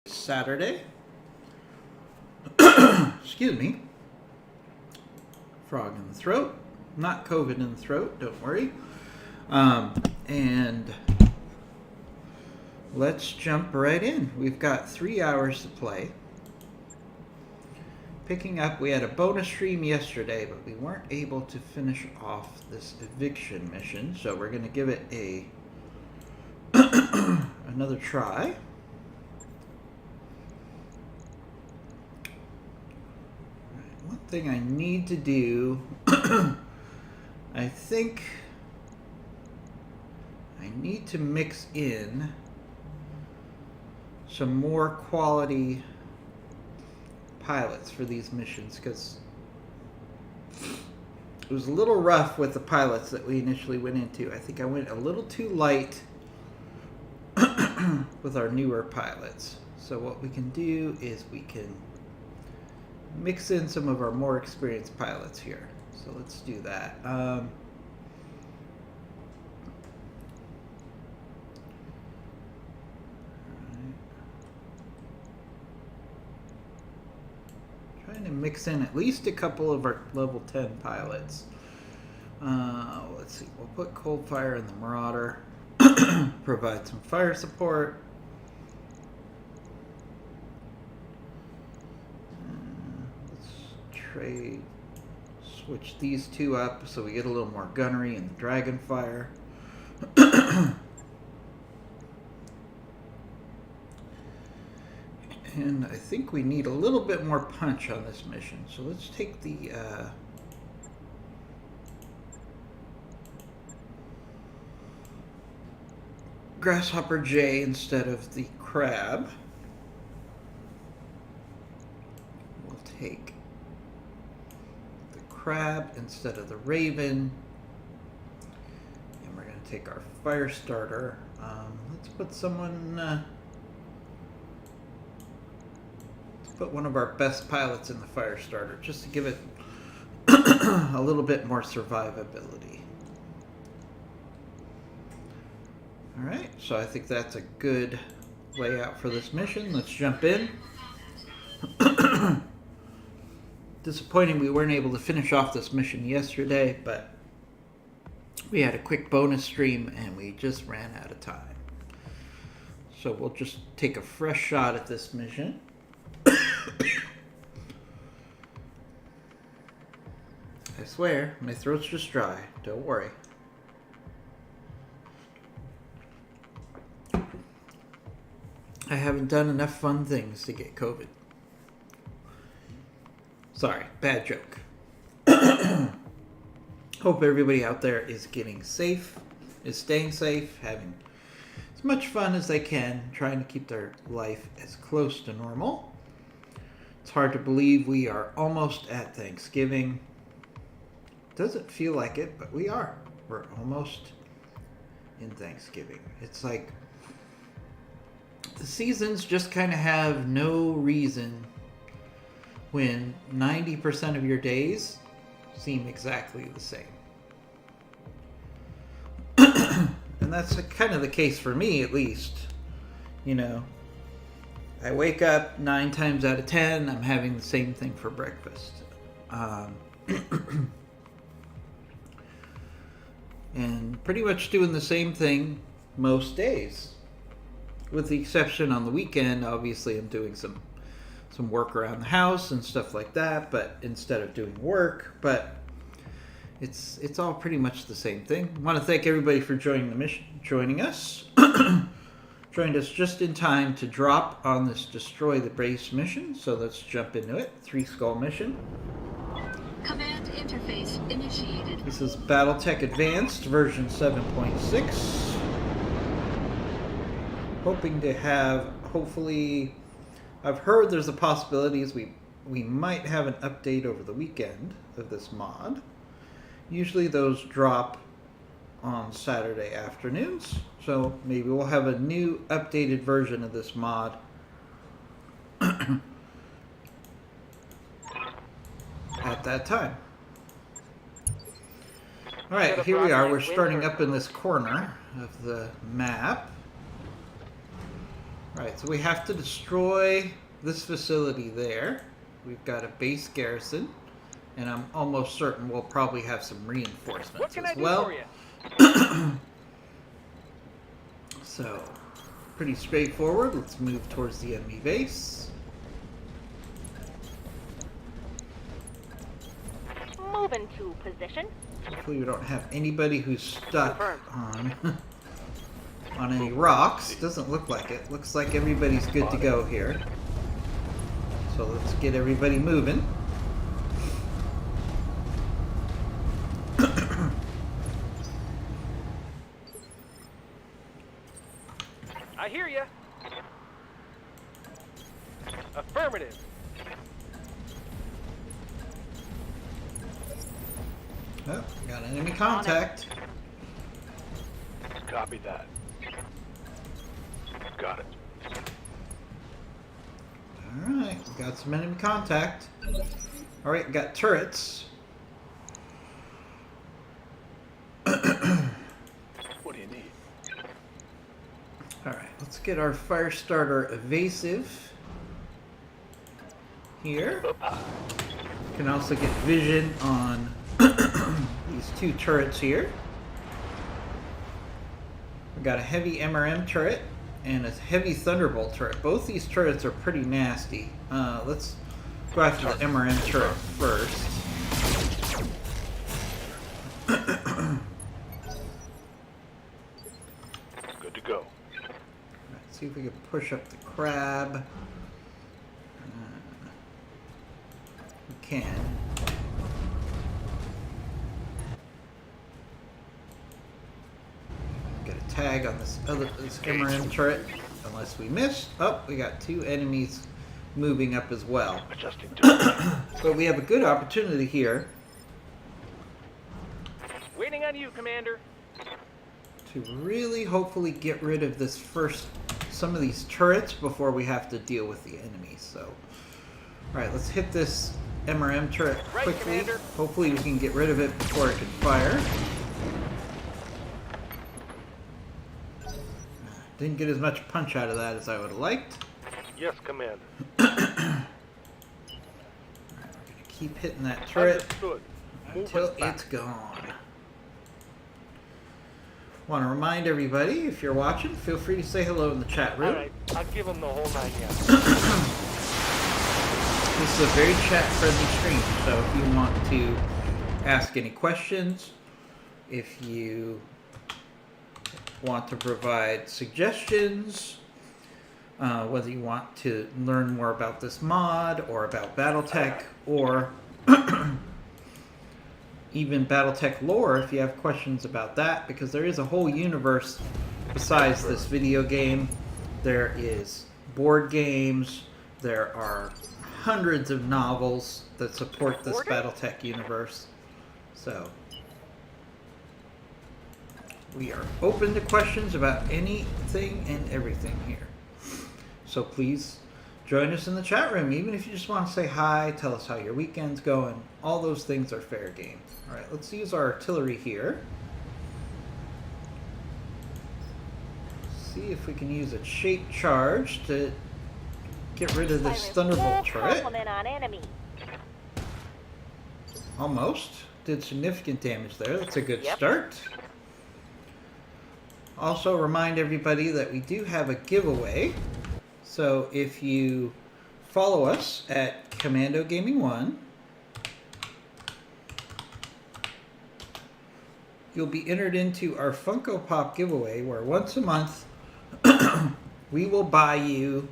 Saturday. Excuse me. Frog in the throat. Not COVID in the throat, don't worry. And let's jump right in. We've got 3 hours to play. Picking up, we had a bonus stream yesterday, but we weren't able to finish off this eviction mission, so we're going to give it a another try. One thing I need to do, I think I need to mix in some more quality pilots for these missions, because it was a little rough with the pilots that we initially went into. I think I went a little too light with our newer pilots. So what we can do is we can mix in some of our more experienced pilots here. So let's do that. Trying to mix in at least a couple of our level 10 pilots. Let's see, we'll put Cold Fire in the Marauder. Provide some fire support. Let's switch these two up so we get a little more gunnery in the Dragonfire. And I think we need a little bit more punch on this mission. So let's take the Grasshopper J instead of the Crab. We'll take the Crab instead of the Raven. And we're going to take our Fire Starter. Let's put someone... put one of our best pilots in the fire starter just to give it a little bit more survivability. Alright, so I think that's a good layout for this mission. Let's jump in. Disappointing we weren't able to finish off this mission yesterday, but we had a quick bonus stream and we just ran out of time. So we'll just take a fresh shot at this mission. I swear, my throat's just dry. Don't worry. I haven't done enough fun things to get COVID. Sorry, bad joke. Hope everybody out there is getting safe, is staying safe, having as much fun as they can, trying to keep their life as close to normal. It's hard to believe we are almost at Thanksgiving. Doesn't feel like it, but we are. We're almost in Thanksgiving. It's like the seasons just kind of have no reason when 90% of your days seem exactly the same. And that's kind of the case for me, at least. You know, I wake up 9 times out of 10, I'm having the same thing for breakfast. And pretty much doing the same thing most days. With the exception on the weekend, obviously I'm doing some work around the house and stuff like that, but instead of doing work, but it's all pretty much the same thing. I want to thank everybody for joining us. Joined us just in time to drop on this Destroy the Base mission, so let's jump into it. 3 Skull mission. Command interface initiated. This is Battletech Advanced, version 7.6. Hoping to have, hopefully, I've heard there's a possibility we might have an update over the weekend of this mod. Usually those drop on Saturday afternoons, so maybe we'll have a new updated version of this mod at that time. Alright, here we are. We're starting up in this corner of the map. Right, so we have to destroy this facility there. We've got a base garrison, and I'm almost certain we'll probably have some reinforcements What can as I do well. for you? So, pretty straightforward. Let's move towards the enemy base. Move into position. Hopefully we don't have anybody who's stuck Confirmed. on any rocks. Doesn't look like it. Looks like everybody's good to go here. So let's get everybody moving. I hear you. Affirmative. Oh, got enemy contact. Copy that. Got it. Alright, we got some enemy contact. Alright, we got turrets. What do you need? Alright, let's get our fire starter evasive here. Can also get vision on these two turrets here. We got a heavy MRM turret and a heavy Thunderbolt turret. Both these turrets are pretty nasty. Let's go after the MRM turret first. Good to go. Let's see if we can push up the crab. We can. Get a tag on this MRM turret, unless we missed. Oh, we got two enemies moving up as well. Adjusting to But we have a good opportunity here Waiting on you, Commander. to really hopefully get rid of some of these turrets before we have to deal with the enemies. So, alright, let's hit this MRM turret Right, quickly. Commander. Hopefully we can get rid of it before it can fire. Didn't get as much punch out of that as I would have liked. Yes, Commander. We're gonna keep hitting that turret Understood. Move until us back. it's gone. Want to remind everybody, if you're watching, feel free to say hello in the chat room. All right, I'll give him the whole 9 yards. This is a very chat-friendly stream, so if you want to ask any questions, if you want to provide suggestions, whether you want to learn more about this mod or about Battletech or even Battletech lore, if you have questions about that, because there is a whole universe besides this video game. There is board games, there are hundreds of novels that support this Battletech universe. So we are open to questions about anything and everything here. So please join us in the chat room, even if you just want to say hi, tell us how your weekend's going. All those things are fair game. All right, let's use our artillery here. See if we can use a shape charge to get rid of this Thunderbolt turret. Compliment on enemy. Almost. Did significant damage there. That's a good Yep. start. Also remind everybody that we do have a giveaway. So if you follow us at Commando Gaming 1, you'll be entered into our Funko Pop giveaway, where once a month we will buy you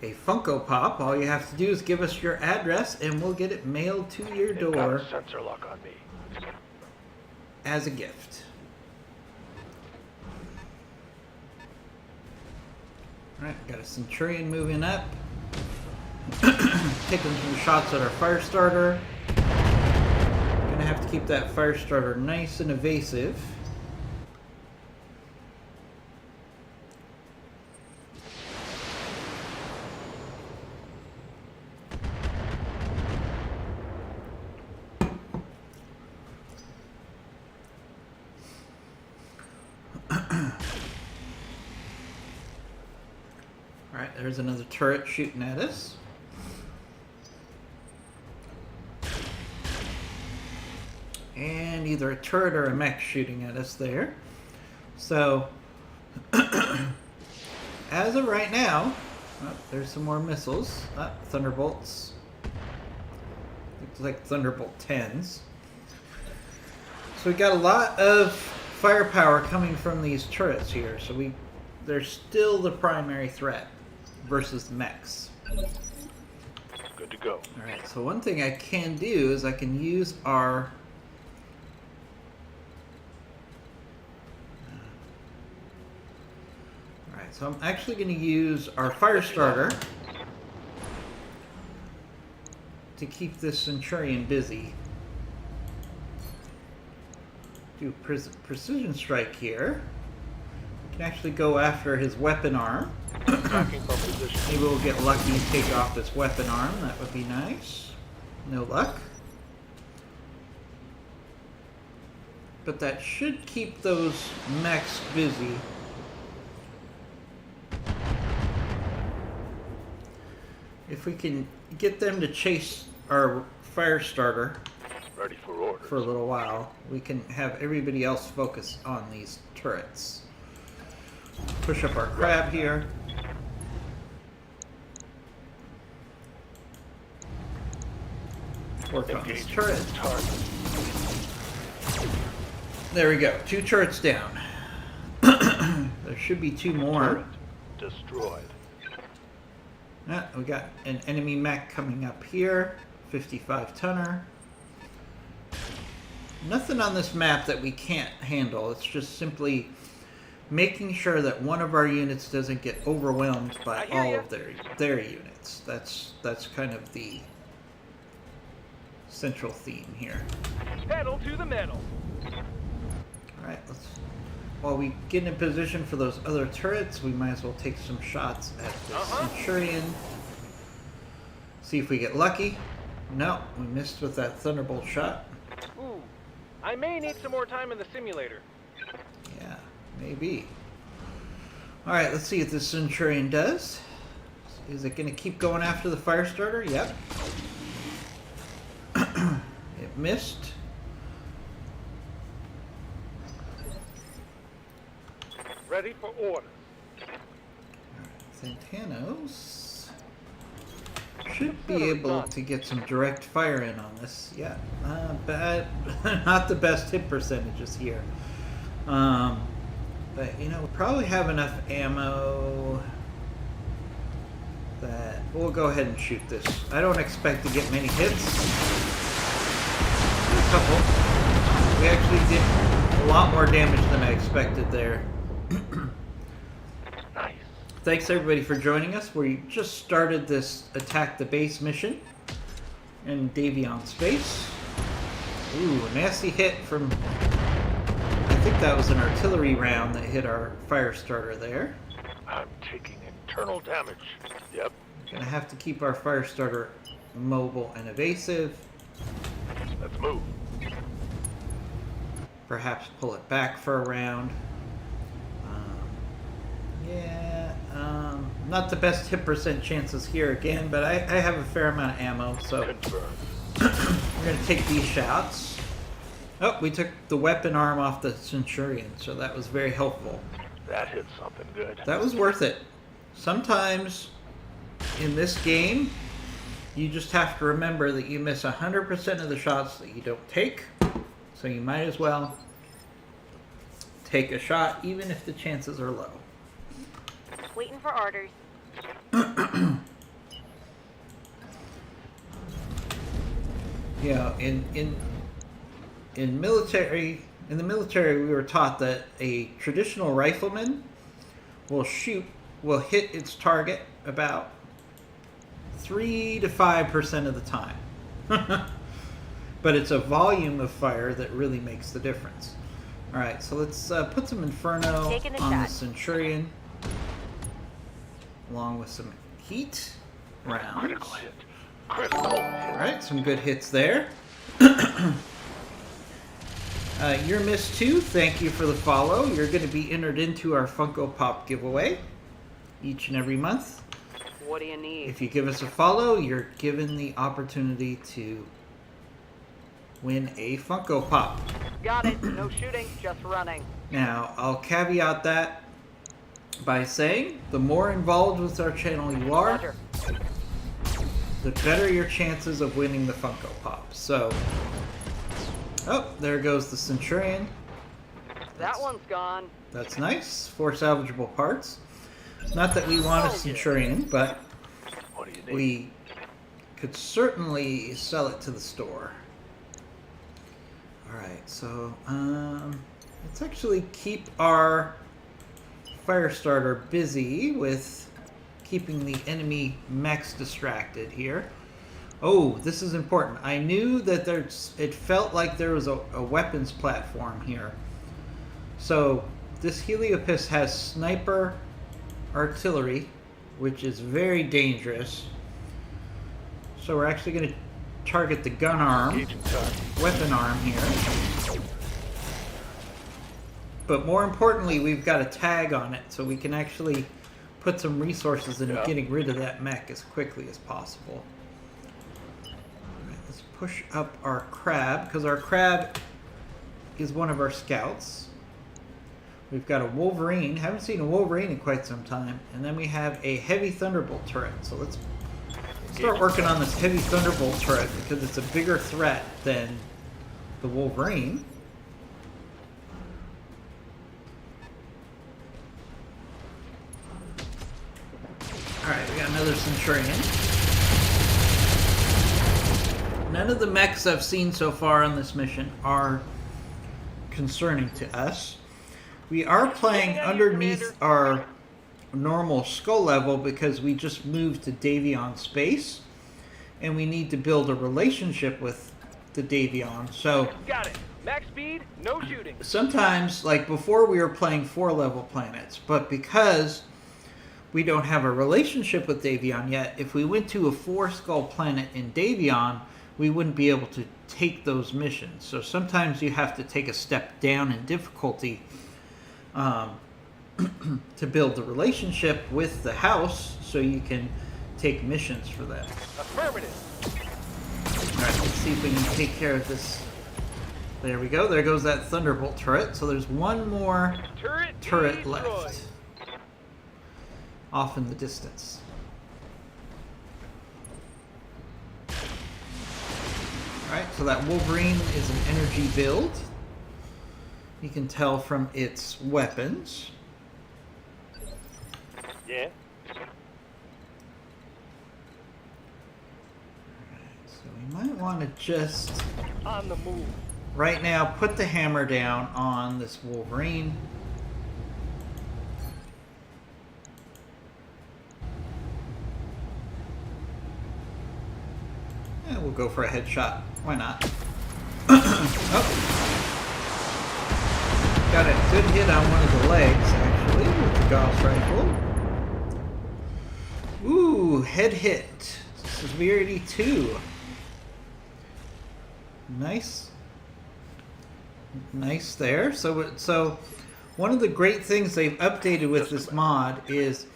a Funko Pop. All you have to do is give us your address and we'll get it mailed to your They've got door a sensor lock on me. as a gift. Alright, got a Centurion moving up. Taking some shots at our fire starter. Gonna have to keep that fire starter nice and evasive. Alright, there's another turret shooting at us. And either a turret or a mech shooting at us there. So, as of right now, there's some more missiles. Thunderbolts. Looks like Thunderbolt 10s. So we got a lot of firepower coming from these turrets here. So they're still the primary threat versus the mechs. Good to go. Alright, so one thing I can do is I can use our... Alright, so I'm actually going to use our fire starter to keep this Centurion busy. Do precision strike here. We can actually go after his weapon arm. Attacking from position. Maybe we'll get lucky and take off his weapon arm. That would be nice. No luck. But that should keep those mechs busy. If we can get them to chase our fire starter Ready for orders. for a little while, we can have everybody else focus on these turrets. Push up our crab here. Work on this turret. Target. There we go. 2 turrets down. There should be 2 more. Turret destroyed. We got an enemy mech coming up here. 55-tonner. Nothing on this map that we can't handle. It's just simply making sure that one of our units doesn't get overwhelmed by all of their units. That's kind of the central theme here. Pedal to the metal. Alright, while we get in position for those other turrets, we might as well take some shots at the Centurion. See if we get lucky. No, we missed with that Thunderbolt shot. Ooh, I may need some more time in the simulator. Yeah, maybe. Alright, let's see what this Centurion does. Is it going to keep going after the fire starter? Yep. It missed. Ready for orders. Santanos should be able to get some direct fire in on this. Yeah, not the best hit percentages here. But you know, we probably have enough ammo that we'll go ahead and shoot this. I don't expect to get many hits. A couple. We actually did a lot more damage than I expected there. Nice. Thanks everybody for joining us. We just started this attack the base mission in Davion space. Ooh, a nasty hit from, I think that was an artillery round that hit our fire starter there. I'm taking internal damage. Yep. Gonna have to keep our fire starter mobile and evasive. Let's move. Perhaps pull it back for a round. Not the best hit percent chances here again, but I have a fair amount of ammo, so Confirm. we're going to take these shots. Oh, we took the weapon arm off the Centurion, so that was very helpful. That hit something good. That was worth it. Sometimes in this game, you just have to remember that you miss 100% of the shots that you don't take, so you might as well take a shot even if the chances are low. Waiting for orders. You know, in the military, we were taught that a traditional rifleman will hit its target about 3 to 5% of the time. But it's a volume of fire that really makes the difference. All right, so let's put some Inferno on the Centurion, along with some heat rounds. Critical hit. Critical hit. All right, some good hits there. You're missed too. Thank you for the follow. You're going to be entered into our Funko Pop giveaway. each and every month. What do you need? If you give us a follow, you're given the opportunity to win a Funko Pop. Got it. No shooting, just running. Now, I'll caveat that by saying the more involved with our channel you are, Roger. the better your chances of winning the Funko Pop. So, oh, there goes the Centurion. That one's gone. That's nice. 4 salvageable parts. Not that we want a Centurion, but What do you need? we could certainly sell it to the store. Alright, so let's actually keep our Firestarter busy with keeping the enemy mechs distracted here. Oh, this is important. I knew that it felt like there was a weapons platform here. So this Heliopis has sniper artillery, which is very dangerous. So we're actually going to target the gun arm, Engaging target. weapon arm here. But more importantly, we've got a tag on it, so we can actually put some resources into getting rid of that mech as quickly as possible. Alright, let's push up our crab, because our crab is one of our scouts. We've got a Wolverine. Haven't seen a Wolverine in quite some time. And then we have a heavy Thunderbolt turret. So let's start working on this heavy Thunderbolt turret because it's a bigger threat than the Wolverine. Alright, we got another Centurion. None of the mechs I've seen so far on this mission are concerning to us. We are playing underneath our normal skull level because we just moved to Davion space and we need to build a relationship with the Davion. So Got it. Max speed, no shooting. sometimes, like before, we were playing 4-level planets, but because we don't have a relationship with Davion yet, if we went to a 4-skull planet in Davion, we wouldn't be able to take those missions. So sometimes you have to take a step down in difficulty to build the relationship with the house so you can take missions for them. Affirmative. Alright, let's see if we can take care of this. There we go. There goes that Thunderbolt turret. So there's one more turret left. Off in the distance. Alright, so that Wolverine is an energy build. You can tell from its weapons. Yeah. So we might want to just, On the move. right now, put the hammer down on this Wolverine. Yeah, we'll go for a headshot. Why not? Oh. Got a good hit on one of the legs, actually, with the Gauss rifle. Ooh, head hit. Severity 2. Nice. Nice there. So one of the great things they've updated with this mod is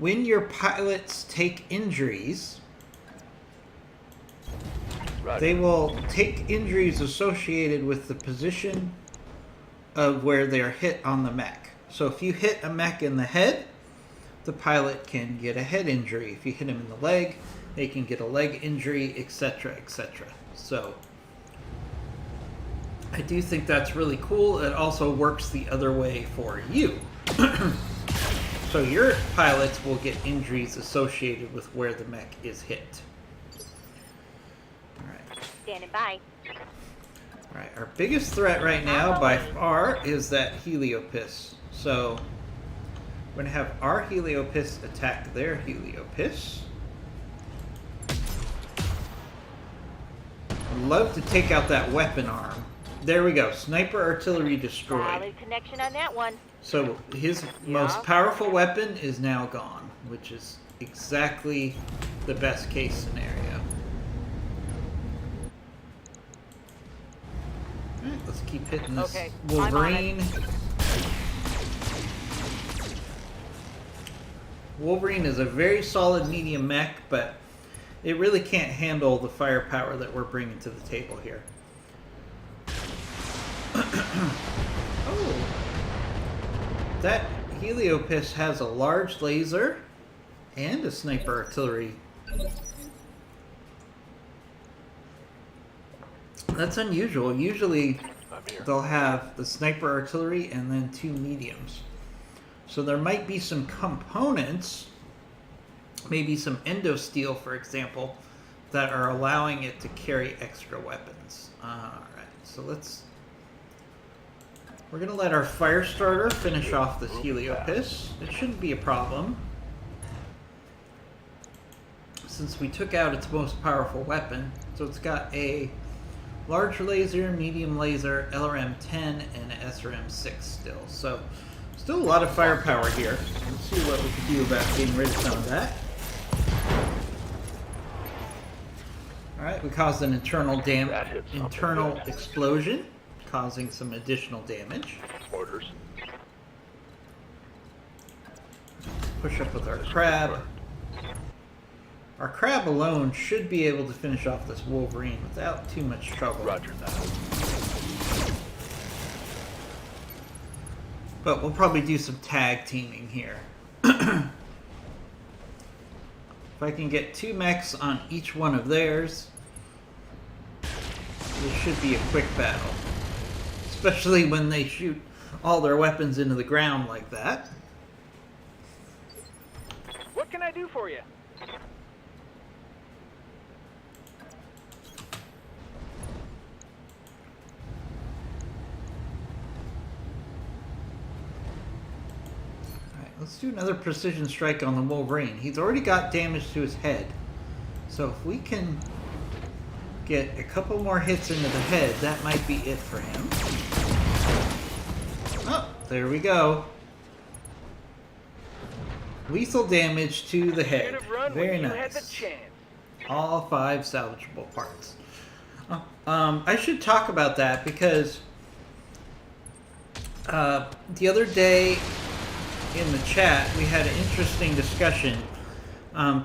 when your pilots take injuries, Roger. they will take injuries associated with the position of where they're hit on the mech. So if you hit a mech in the head, the pilot can get a head injury. If you hit him in the leg, they can get a leg injury, etc., etc. So I do think that's really cool. It also works the other way for you. So your pilots will get injuries associated with where the mech is hit. Alright. Standing by. Alright, our biggest threat right now by far is that Heliopis. So we're going to have our Heliopis attack their Heliopis. I'd love to take out that weapon arm. There we go. Sniper artillery destroyed. Solid connection on that one. So his most powerful weapon is now gone, which is exactly the best case scenario. Alright, let's keep hitting this Okay, I'm on it. Wolverine. Wolverine is a very solid medium mech, but it really can't handle the firepower that we're bringing to the table here. Oh, that Heliopis has a large laser and a sniper artillery. That's unusual. Usually I'm here. they'll have the sniper artillery and then 2 mediums. So there might be some components, maybe some endosteel, for example, that are allowing it to carry extra weapons. Alright, so we're going to let our fire starter finish off this Heliopis. It shouldn't be a problem, since we took out its most powerful weapon. So it's got a large laser, medium laser, LRM-10, and SRM-6 still. So still a lot of firepower here. Let's see what we can do about getting rid of some of that. Alright, we caused an internal explosion, causing some additional damage. Orders. Push up with our crab. Our crab alone should be able to finish off this Wolverine without too much trouble. Roger that. But we'll probably do some tag teaming here. If I can get 2 mechs on each one of theirs, this should be a quick battle. Especially when they shoot all their weapons into the ground like that. What can I do for you? Let's do another precision strike on the Wolverine. He's already got damage to his head. So if we can get a couple more hits into the head, that might be it for him. Oh, there we go. Lethal damage to the head. You'd have run Very when you had the nice. chance. All 5 salvageable parts. I should talk about that because the other day in the chat we had an interesting discussion.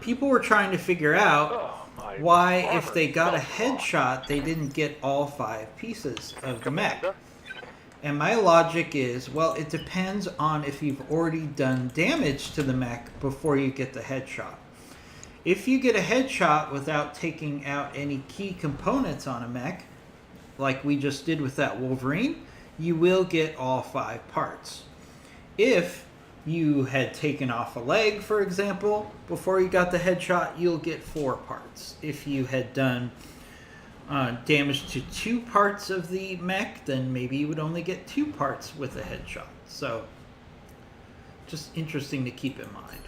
People were trying to figure out why, if they got a headshot, they didn't get all 5 pieces of the mech. And my logic is, well, it depends on if you've already done damage to the mech before you get the headshot. If you get a headshot without taking out any key components on a mech, like we just did with that Wolverine, you will get all 5 parts. If you had taken off a leg, for example, before you got the headshot, you'll get 4 parts. If you had done damage to 2 parts of the mech, then maybe you would only get 2 parts with a headshot. So, just interesting to keep in mind.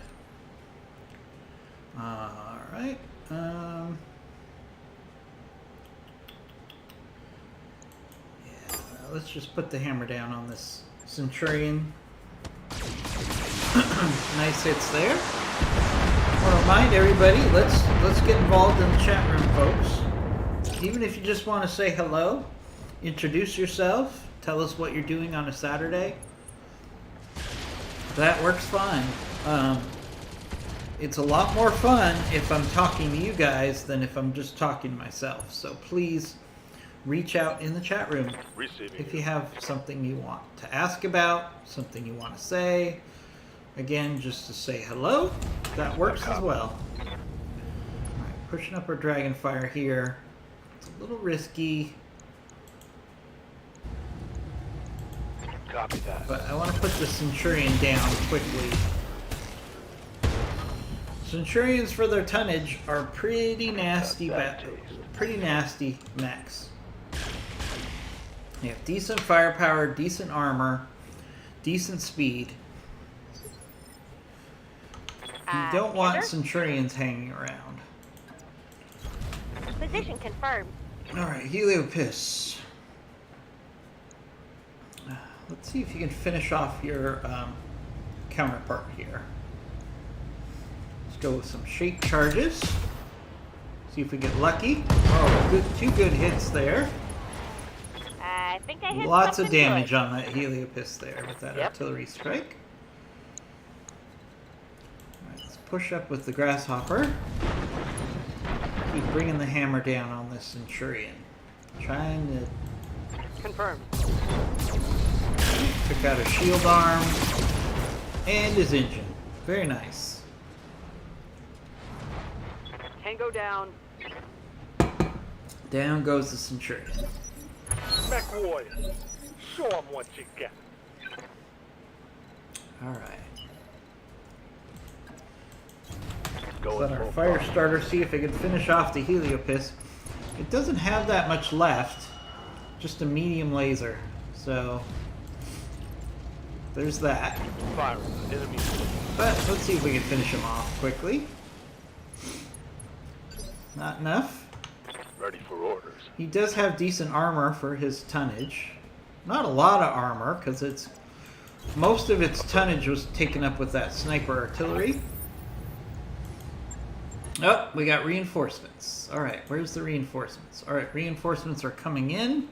Alright. Yeah, let's just put the hammer down on this Centurion. Nice hits there. I want to remind everybody, let's get involved in the chat room, folks. Even if you just want to say hello, introduce yourself, tell us what you're doing on a Saturday. That works fine. It's a lot more fun if I'm talking to you guys than if I'm just talking to myself. So please reach out in the chat room if you have something you want to ask about, something you want to say. Again, just to say hello, that works as well. Alright, pushing up our Dragonfire here. It's a little risky, Copy that. but I want to put the Centurion down quickly. Centurions, for their tonnage, are pretty nasty mechs. They have decent firepower, decent armor, decent speed. You don't want Centurions hanging around. Position confirmed. Alright, Heliopis. Let's see if you can finish off your counterpart here. Let's go with some shake charges. See if we get lucky. Oh, good, 2 good hits there. I think I hit Lots of something damage good. on that Heliopis there with that Yep. artillery strike. Alright, push up with the grasshopper. Keep bringing the hammer down on this Centurion. Trying to... Confirmed. Took out his shield arm and his engine. Very nice. Tango down. Down goes the Centurion. Mech warrior. Show 'em what you got. Alright. Going Let our full fire throttle. starter see if it can finish off the Heliopis. It doesn't have that much left. Just a medium laser. So there's that. Fire. Enemy. But let's see if we can finish him off quickly. Not enough. Ready for orders. He does have decent armor for his tonnage. Not a lot of armor, because it's most of its tonnage was taken up with that sniper artillery. Oh, we got reinforcements. Alright, where's the reinforcements? Alright, reinforcements are coming in.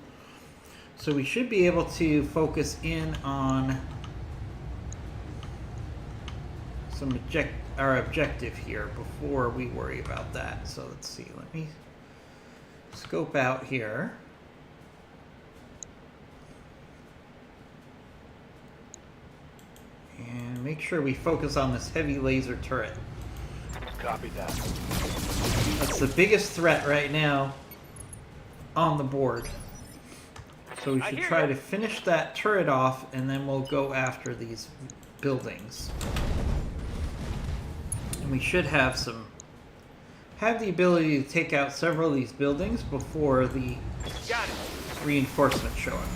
So we should be able to focus in on some our objective here before we worry about that. So let's see, let me scope out here. And make sure we focus on this heavy laser turret. Copy that. That's the biggest threat right now on the board. So we should try to finish that turret off, and then we'll go after these buildings. And we should have the ability to take out several of these buildings before the reinforcements show up.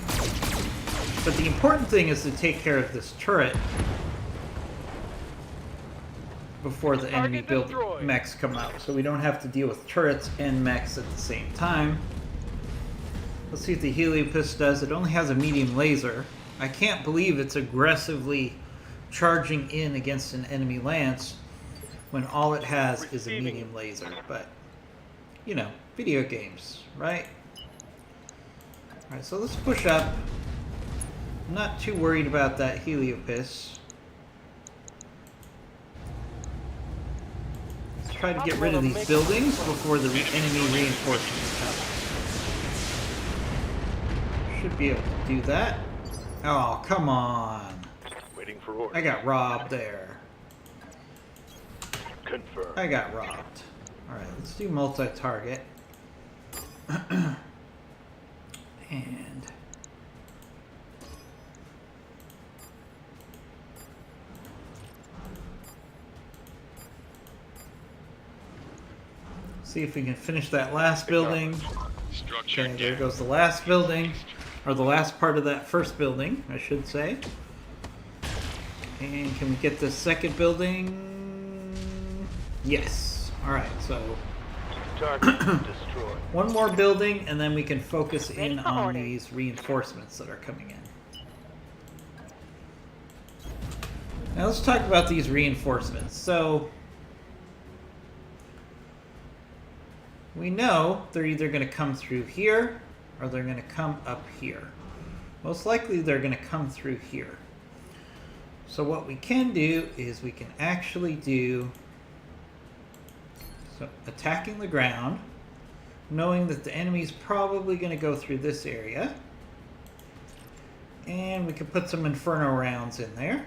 But the important thing is to take care of this turret before the enemy mechs come out, so we don't have to deal with turrets and mechs at the same time. Let's see what the Heliopis does. It only has a medium laser. I can't believe it's aggressively charging in against an enemy lance when all it has is a medium laser. But, you know, video games, right? Alright, so let's push up. I'm not too worried about that Heliopis. Let's try to get rid of these buildings before the enemy reinforcements come. Should be able to do that. Oh, come on. Waiting for orders. I got robbed there. Confirm. I got robbed. Alright, let's do multi-target. And... see if we can finish that last building. Okay, there goes the last building. Or the last part of that first building, I should say. And can we get the second building? Yes. Alright, so... Target destroyed. one more building, and then we can focus in Ready for on orders. these reinforcements that are coming in. Now let's talk about these reinforcements. So... we know they're either going to come through here, or they're going to come up here. Most likely they're going to come through here. So what we can do is we can actually do attacking the ground, knowing that the enemy's probably going to go through this area. And we can put some Inferno rounds in there.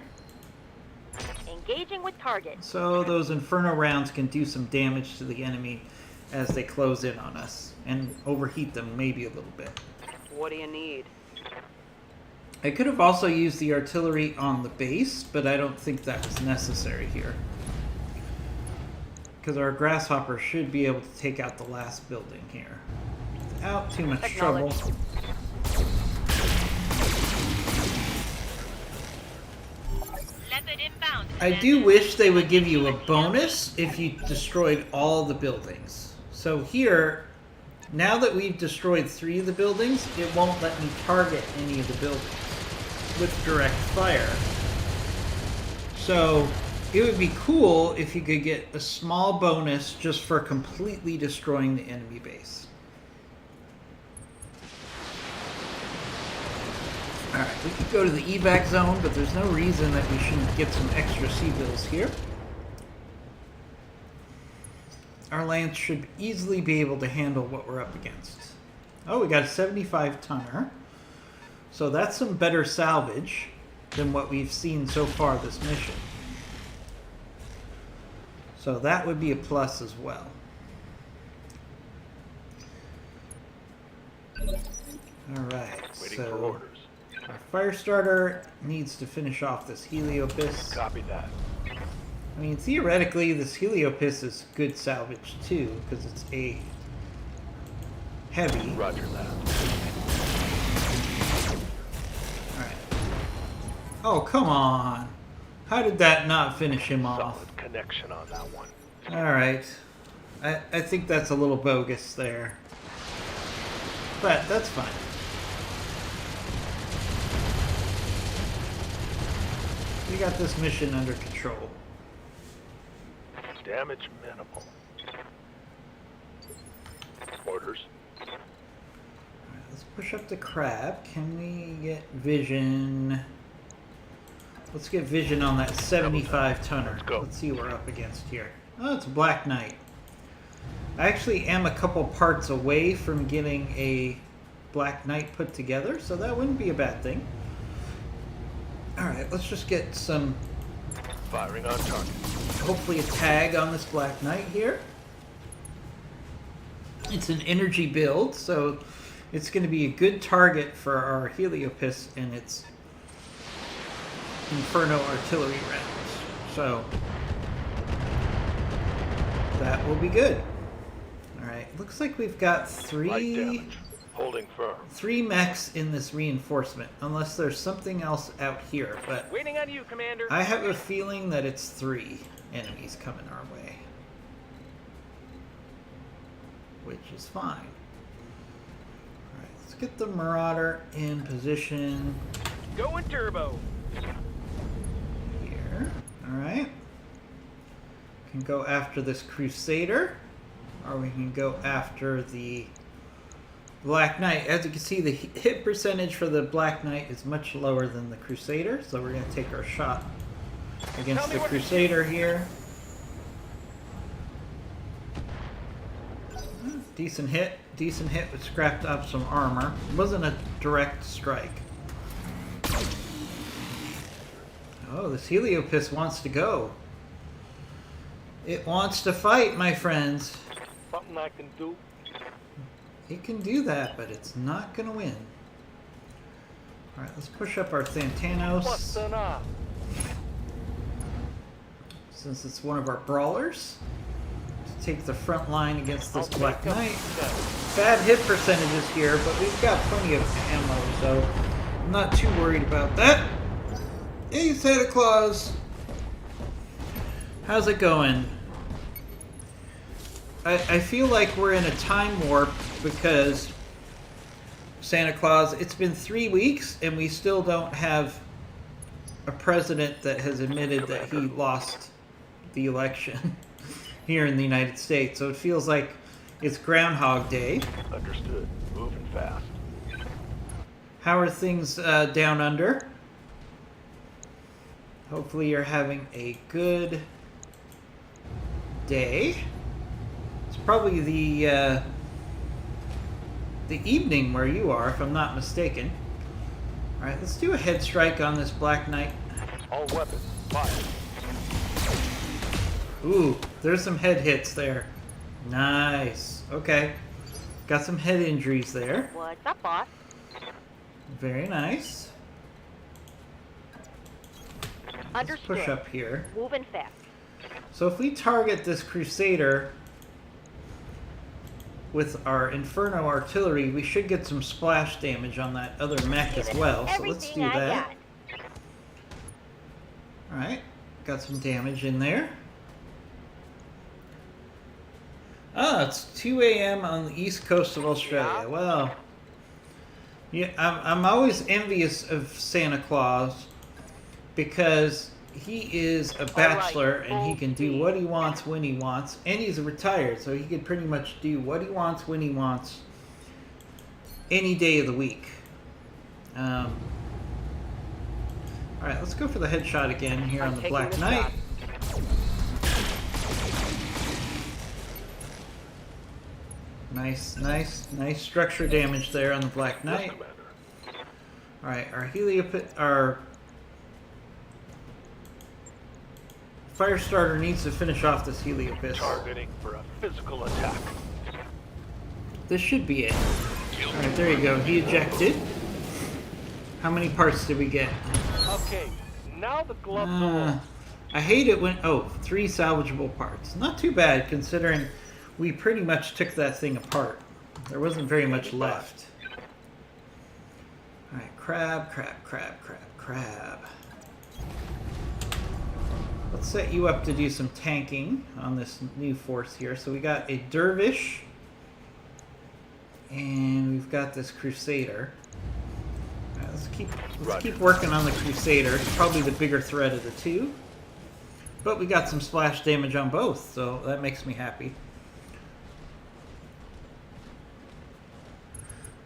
Engaging with target. So those Inferno rounds can do some damage to the enemy as they close in on us, and overheat them maybe a little bit. What do you need? I could have also used the artillery on the base, but I don't think that was necessary here. Because our grasshopper should be able to take out the last building here without too much trouble. I do wish they would give you a bonus if you destroyed all the buildings. So here, now that we've destroyed 3 of the buildings, it won't let me target any of the buildings with direct fire. So it would be cool if you could get a small bonus just for completely destroying the enemy base. Alright, we could go to the evac zone, but there's no reason that we shouldn't get some extra C-bills here. our Lance should easily be able to handle what we're up against. Oh, we got a 75 tonner. So that's some better salvage than what we've seen so far this mission. So that would be a plus as well. Alright, Waiting for so orders. our fire starter needs to finish off this Heliopis. Copy that. I mean, theoretically, this Heliopis is good salvage too, because it's a heavy. Roger that. Alright. Oh, come on. How did that not finish him off? Solid connection on that one. Alright. I think that's a little bogus there. But that's fine. We got this mission under control. Damage minimal. Orders. Alright, let's push up the crab. Can we get vision? Let's get vision on that 75 tonner. Let's go. Let's see what we're up against here. Oh, it's a Black Knight. I actually am a couple parts away from getting a Black Knight put together, so that wouldn't be a bad thing. Alright, let's just get some, Firing on target. hopefully a tag on this Black Knight here. It's an energy build, so it's going to be a good target for our Heliopis and its Inferno artillery rounds. So that will be good. Alright, looks like we've got Light three damage. Holding firm. mechs in this reinforcement, unless there's something else out here, but Waiting on you, Commander. I have a feeling that it's 3 enemies coming our way. Which is fine. Alright, let's get the Marauder in position Going turbo. here. Alright. Can go after this Crusader, or we can go after the Black Knight. As you can see, the hit percentage for the Black Knight is much lower than the Crusader, so we're going to take our shot against the Crusader here. Decent hit. Decent hit, but scrapped up some armor. It wasn't a direct strike. Oh, this Heliopis wants to go. It wants to fight, my friends. Something I can do. It can do that, but it's not going to win. Alright, let's push up our Thantanos. Busting off. Since it's one of our brawlers. To take the front line against this Black Knight. Bad hit percentages here, but we've got plenty of ammo, so I'm not too worried about that. Hey, Santa Claus! How's it going? I feel like we're in a time warp because Santa Claus, it's been 3 weeks and we still don't have a president that has admitted that he lost the election here in the United States. So it feels like it's Groundhog Day. Understood. Moving fast. How are things down under? Hopefully you're having a good day. It's probably the evening where you are, if I'm not mistaken. Alright, let's do a head strike on this Black Knight. All weapons. Fire. Ooh, there's some head hits there. Nice. Okay. Got some head injuries there. What's up, boss? Very nice. Let's Understood. push up here. Moving fast. So if we target this Crusader with our Inferno artillery, we should get some splash damage on that other mech as well. So let's do Everything I that. got. Alright, got some damage in there. Ah, it's 2 a.m. on the east coast of Australia. Yeah. Well, yeah, I'm always envious of Santa Claus because he is a bachelor and he can do what he wants when he wants, and he's retired, so he can pretty much do what he wants when he wants any day of the week. Alright, let's go for the headshot again here on the Black Knight. Nice structure damage there on the Black Yes, Knight. Commander. Alright, our Firestarter needs to finish off this Heliopis. Targeting for a physical attack. This should be it. Alright, there you go. He ejected. How many parts did we get? Okay, now the gloves are off. I hate it when... Oh, 3 salvageable parts. Not too bad, considering we pretty much took that thing apart. There wasn't very much left. Alright, crab. Let's set you up to do some tanking on this new force here. So we got a Dervish. And we've got this Crusader. Alright, let's keep working on the Crusader. It's probably the bigger threat of the two. But we got some splash damage on both, so that makes me happy.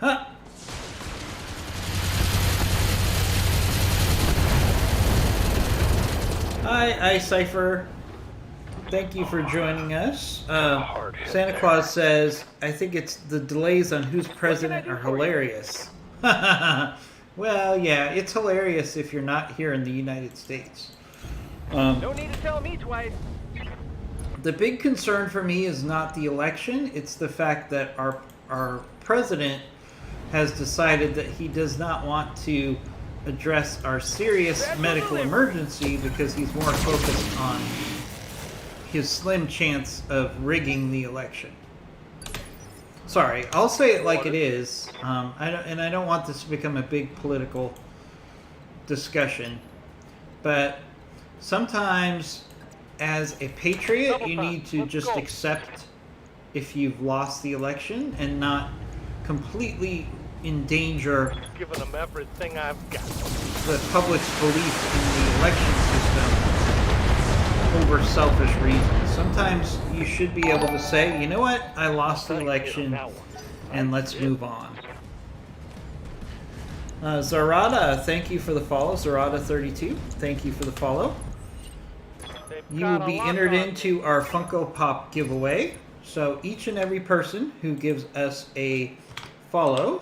Huh. Hi, Cypher. Thank you for joining us. Santa Claus says, I think it's the delays on who's president are hilarious. Well, yeah, it's hilarious if you're not here in the United States. No need to tell me twice. The big concern for me is not the election, it's the fact that our president has decided that he does not want to address our serious medical emergency because he's more focused on his slim chance of rigging the election. Sorry, I'll say it like it is. I don't want this to become a big political discussion, but sometimes as a patriot, you need to just accept if you've lost the election and not completely endanger Giving them everything I've got. the public's belief in the election system over selfish reasons. Sometimes you should be able to say, you know what, I lost the election and let's move on. Zarada, thank you for the follow. Zarada32, thank you for the follow. You will be entered into our Funko Pop giveaway. So each and every person who gives us a follow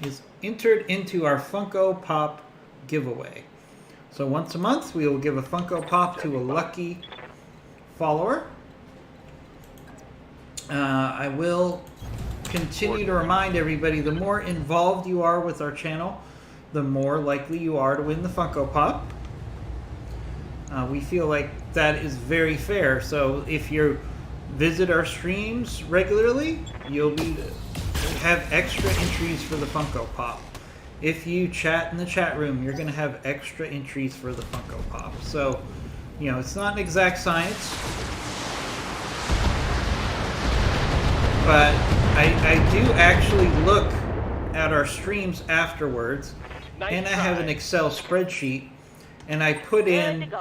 is entered into our Funko Pop giveaway. So once a month, we will give a Funko Pop to a lucky follower. I will continue to remind everybody, the more involved you are with our channel, the more likely you are to win the Funko Pop. We feel like that is very fair. So if you visit our streams regularly, you'll have extra entries for the Funko Pop. If you chat in the chat room, you're going to have extra entries for the Funko Pop. So, you know, it's not an exact science. But I do actually look at our streams afterwards, and I have an Excel spreadsheet, and I put in,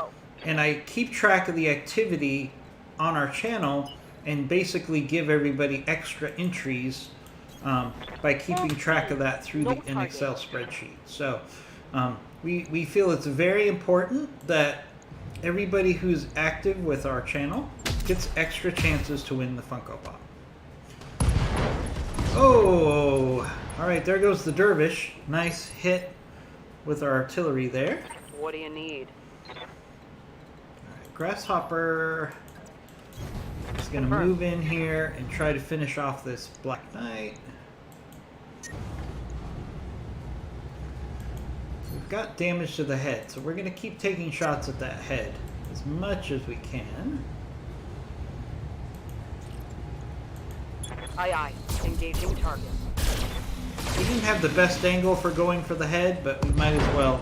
and I keep track of the activity on our channel, and basically give everybody extra entries by keeping track of that through an Excel spreadsheet. So we feel it's very important that everybody who's active with our channel gets extra chances to win the Funko Pop. Oh, all right, there goes the Dervish. Nice hit with our artillery there. What do you need? All right, Grasshopper is going to move in here and try to finish off this Black Knight. We've got damage to the head, so we're going to keep taking shots at that head as much as we can. Aye, aye. Engaging target. We didn't have the best angle for going for the head, but we might as well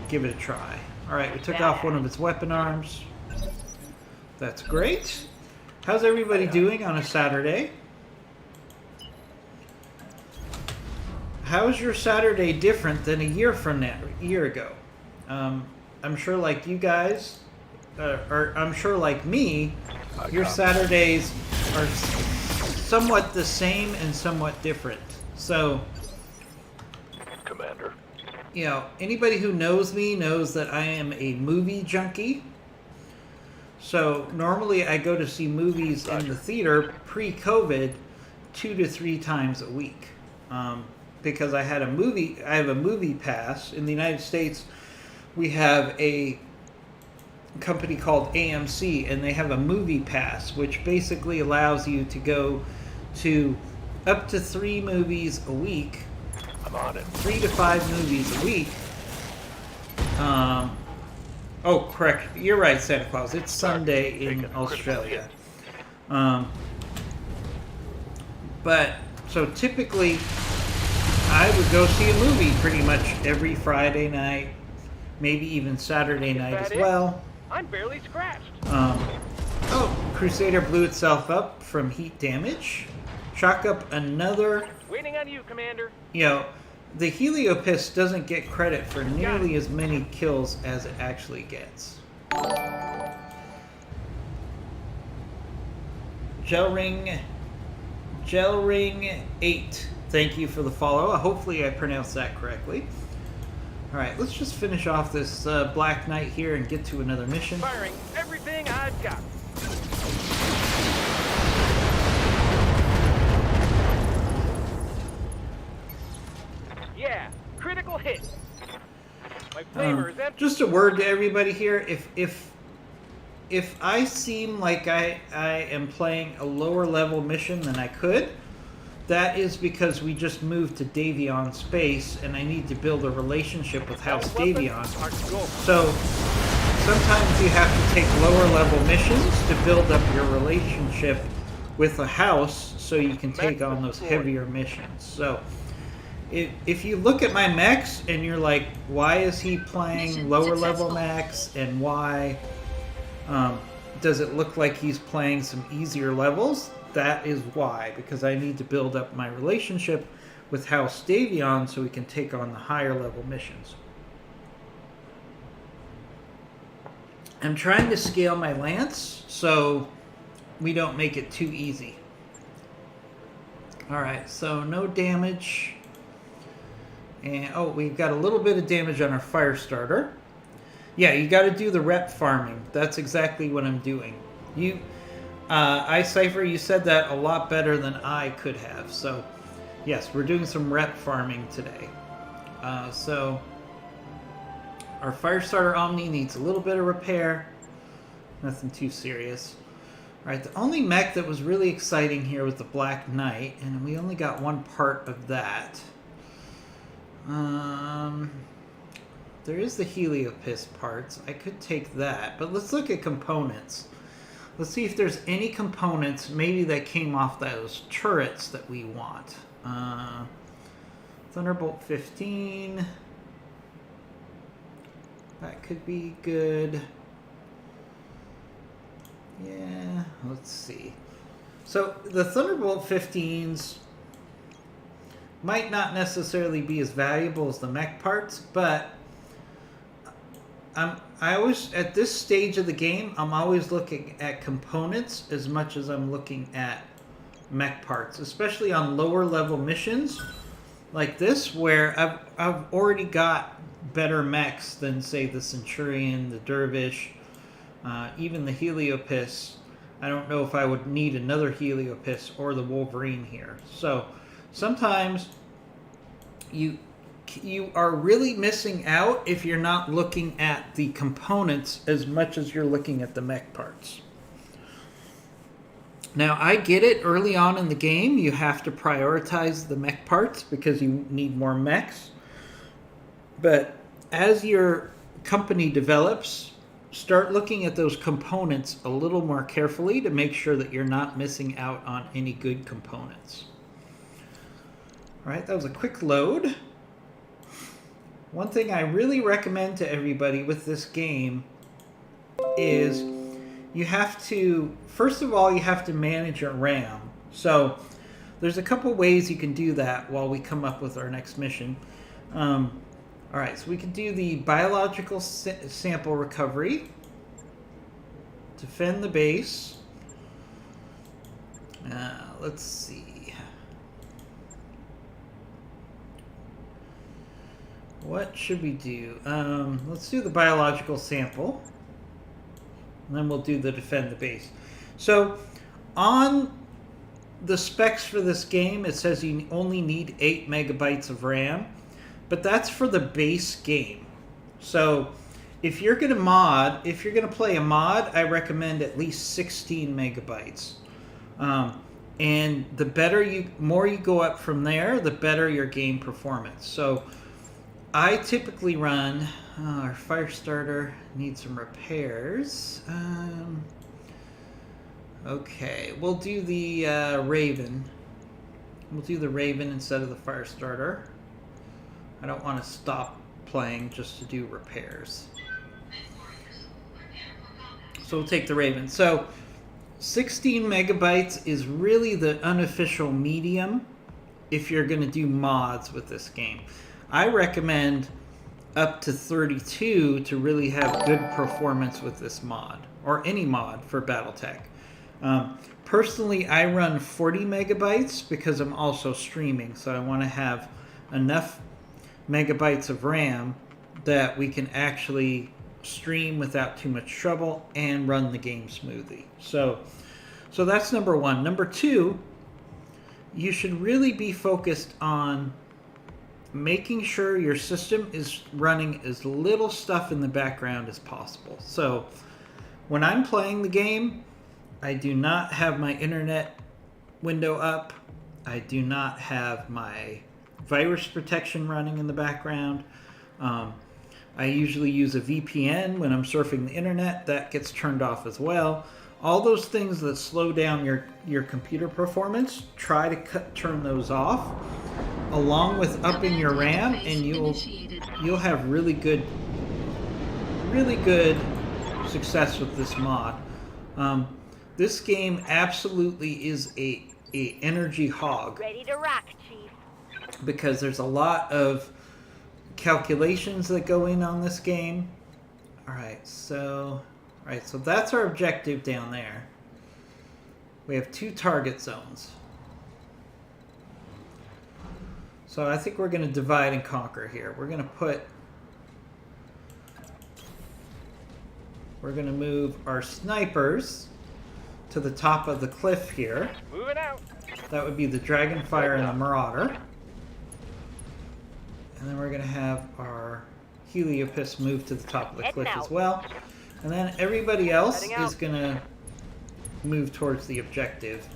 give it a try. Alright, we took off one of its weapon arms. That's great. How's everybody doing on a Saturday? How's your Saturday different than a year from now, a year ago? I'm sure like you guys, or I'm sure like me, your Saturdays are somewhat the same and somewhat different. So, Commander. you know, anybody who knows me knows that I am a movie junkie. So normally I go to see movies in the theater pre-COVID 2 to 3 times a week, because I have a movie pass. In the United States, we have a company called AMC, and they have a movie pass, which basically allows you to go to up to 3 movies a week. I'm on it. 3 to 5 movies a week. Oh, correct. You're right, Santa Claus. It's Sunday in Australia. But, so typically, I would go see a movie pretty much every Friday night, maybe even Saturday night as well. I'm barely scratched. Oh, Crusader blew itself up from heat damage. Chalk up another. Waiting on you, Commander. You know, the Heliopis doesn't get credit for nearly as many kills as it actually gets. Gelring 8. Thank you for the follow. Hopefully I pronounced that correctly. Alright, let's just finish off this Black Knight here and get to another mission. Firing everything I've got. Yeah, critical hit. My flamer is empty. Just a word to everybody here. If I seem like I am playing a lower level mission than I could, that is because we just moved to Davion space and I need to build a relationship with House Davion. So sometimes you have to take lower level missions to build up your relationship with a house so you can take on those heavier missions. So if you look at my mechs and you're like, why is he playing lower level mechs, and why does it look like he's playing some easier levels? That is why, because I need to build up my relationship with House Davion so we can take on the higher level missions. I'm trying to scale my lance so we don't make it too easy. Alright, so no damage. And oh, we've got a little bit of damage on our fire starter. Yeah, you got to do the rep farming. That's exactly what I'm doing. iCypher, you said that a lot better than I could have. So, yes, we're doing some rep farming today. So, our Firestarter Omni needs a little bit of repair. Nothing too serious. Alright, the only mech that was really exciting here was the Black Knight, and we only got one part of that. There is the Heliopis parts. I could take that, but let's look at components. Let's see if there's any components maybe that came off those turrets that we want. Thunderbolt 15. That could be good. Yeah, let's see. So the Thunderbolt 15s might not necessarily be as valuable as the mech parts, but I always, at this stage of the game, I'm always looking at components as much as I'm looking at mech parts, especially on lower level missions like this, where I've already got better mechs than, say, the Centurion, the Dervish, even the Heliopis. I don't know if I would need another Heliopis or the Wolverine here. So sometimes you are really missing out if you're not looking at the components as much as you're looking at the mech parts. Now, I get it, early on in the game, you have to prioritize the mech parts because you need more mechs. But as your company develops, start looking at those components a little more carefully to make sure that you're not missing out on any good components. All right, that was a quick load. One thing I really recommend to everybody with this game is you have to, first of all, you have to manage your RAM. So there's a couple ways you can do that while we come up with our next mission. All right, so we can do the biological sample recovery, defend the base. Let's see. What should we do? Let's do the biological sample. and then we'll do the defend the base. So on the specs for this game, it says you only need 8 megabytes of RAM, but that's for the base game. So if you're going to play a mod, I recommend at least 16 megabytes. And the more you go up from there, the better your game performance. So I typically run, our fire starter needs some repairs. Okay, we'll do the Raven. We'll do the Raven instead of the fire starter. I don't want to stop playing just to do repairs. So we'll take the Raven. So 16 megabytes is really the unofficial medium if you're going to do mods with this game. I recommend up to 32 to really have good performance with this mod, or any mod for Battletech. Personally, I run 40 megabytes because I'm also streaming, so I want to have enough megabytes of RAM that we can actually stream without too much trouble and run the game smoothly. So that's number one. Number two, you should really be focused on making sure your system is running as little stuff in the background as possible. So when I'm playing the game, I do not have my internet window up. I do not have my virus protection running in the background. I usually use a VPN when I'm surfing the internet. That gets turned off as well. All those things that slow down your computer performance, try to turn those off, along with upping your RAM, and you'll have really good success with this mod. This game absolutely is a energy hog. Ready to rock, Chief. Because there's a lot of calculations that go in on this game. Alright, so that's our objective down there. We have 2 target zones. So I think we're going to divide and conquer here. We're going to move our snipers to the top of the cliff here. Moving out. That would be the Dragonfire and the Marauder. And then we're going to have our Heliopus move to the top of the cliff as well. And then everybody else is going to move towards the objective.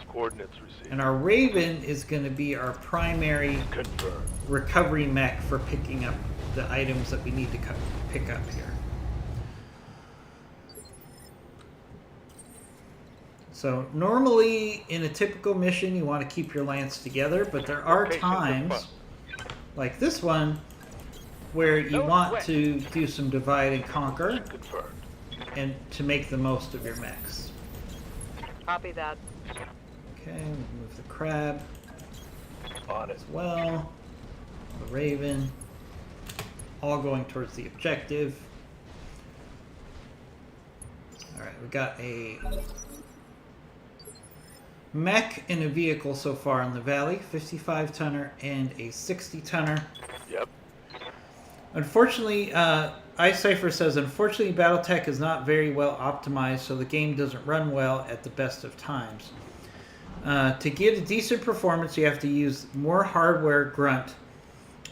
Coordinates received. And our Raven is going to be our primary Confirmed. recovery mech for picking up the items that we need to pick up here. So normally in a typical mission you want to keep your lance together, but there are times like this one where you want to do some divide and conquer Confirmed. and to make the most of your mechs. Copy that. Okay, we'll move the crab On it. as well. The Raven. All going towards the objective. Alright, we got a mech in a vehicle so far in the valley. 55 tonner and a 60 tonner. Yep. Unfortunately, iCypher says, unfortunately, Battletech is not very well optimized, so the game doesn't run well at the best of times. To get a decent performance, you have to use more hardware grunt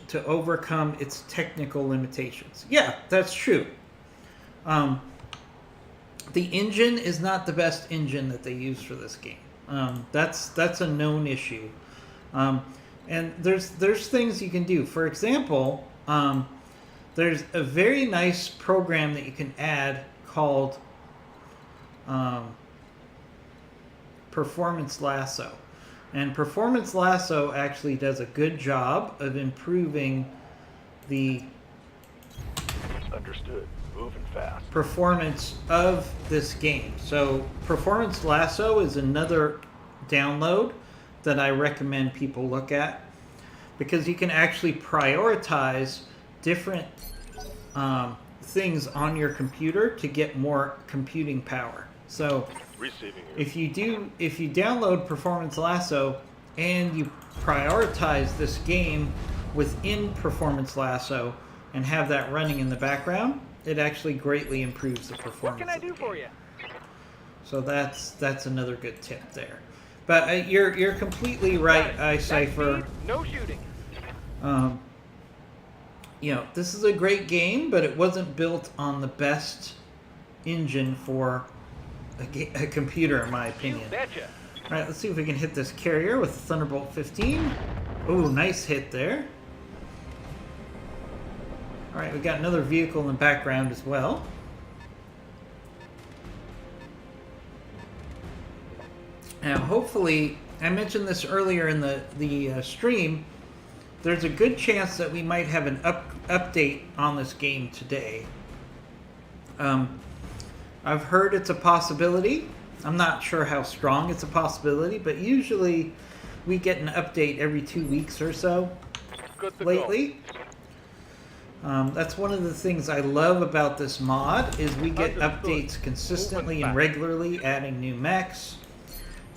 to overcome its technical limitations. Yeah, that's true. The engine is not the best engine that they use for this game. That's a known issue. And there's things you can do. For example, there's a very nice program that you can add called Performance Lasso. And Performance Lasso actually does a good job of improving the Understood. Moving fast. performance of this game. So Performance Lasso is another download that I recommend people look at, because you can actually prioritize different things on your computer to get more computing power. So Receiving you. if you download Performance Lasso and you prioritize this game within Performance Lasso and have that running in the background, it actually greatly improves the performance. What can I of the do for game. you? So that's another good tip there. But you're completely right, Got it. iCypher. Speed, no shooting. You know, this is a great game, but it wasn't built on the best engine for a computer, in my You opinion. betcha. All right, let's see if we can hit this carrier with the Thunderbolt 15. Oh, nice hit there. All right, we got another vehicle in the background as well. Now, hopefully, I mentioned this earlier in the stream. There's a good chance that we might have an update on this game today. I've heard it's a possibility. I'm not sure how strong it's a possibility, but usually we get an update every 2 weeks or so Good to lately. That's one of the things I love about this mod is we get Understood. updates consistently Moving and back. regularly, adding new mechs,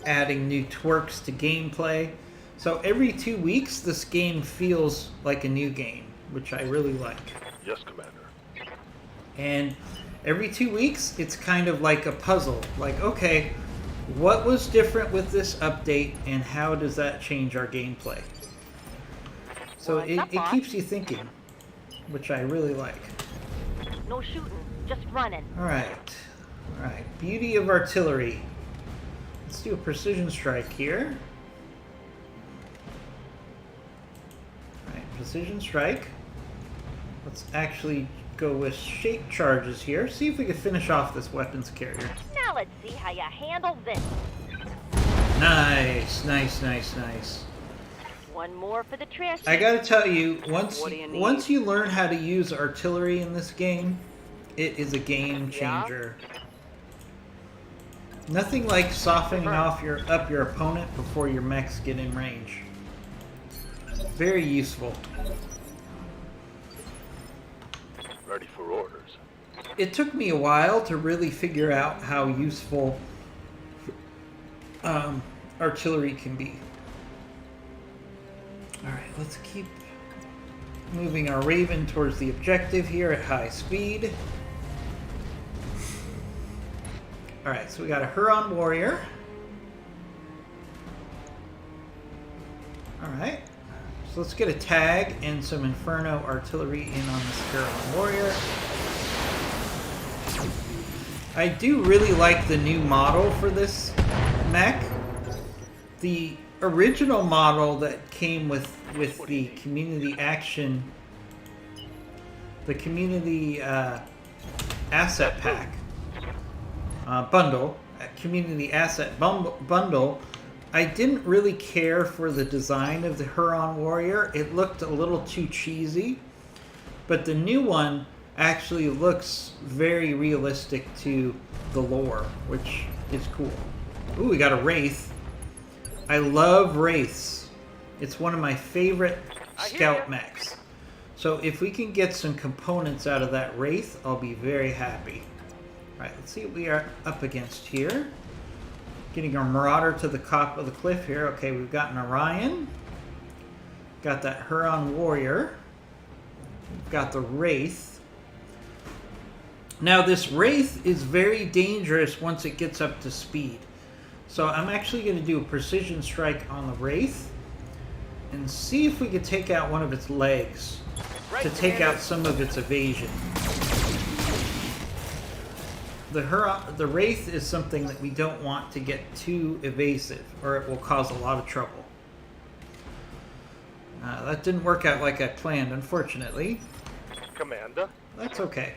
adding new twerks to gameplay. So every 2 weeks, this game feels like a new game, which I really like. Yes, Commander. And every 2 weeks, it's kind of like a puzzle. Like, okay, what was different with this update, and how does that change our gameplay? So What's it up, boss? keeps you thinking, which I really like. No shooting, just running. All right. Beauty of artillery. Let's do a precision strike here. All right, precision strike. Let's actually go with shape charges here. See if we can finish off this weapons carrier. Now let's see how you handle this. Nice. One more for the trash. I gotta tell you, once What do you need? once you learn how to use artillery in this game, it is a game Yeah? changer. Nothing like softening up your opponent before your mechs get in range. Very useful. Ready for orders. It took me a while to really figure out how useful artillery can be. Alright, let's keep moving our Raven towards the objective here at high speed. Alright, so we got a Huron Warrior. Alright, so let's get a tag and some Inferno artillery in on this Huron Warrior. I do really like the new model for this mech. The original model that came with the community action, the community asset pack bundle, community asset bundle, I didn't really care for the design of the Huron Warrior. It looked a little too cheesy, but the new one actually looks very realistic to the lore, which is cool. Ooh, we got a Wraith. I love Wraiths. It's one of my favorite scout mechs. So if we can get some components out of that Wraith, I'll be very happy. Alright, let's see what we are up against here. Getting our Marauder to the top of the cliff here. Okay, we've got an Orion. Got that Huron Warrior. We've got the Wraith. Now this Wraith is very dangerous once it gets up to speed. So I'm actually going to do a precision strike on the Wraith and see if we can take out one of its legs to take out some of its evasion. The Wraith is something that we don't want to get too evasive, or it will cause a lot of trouble. That didn't work out like I planned, unfortunately. Commander, That's okay.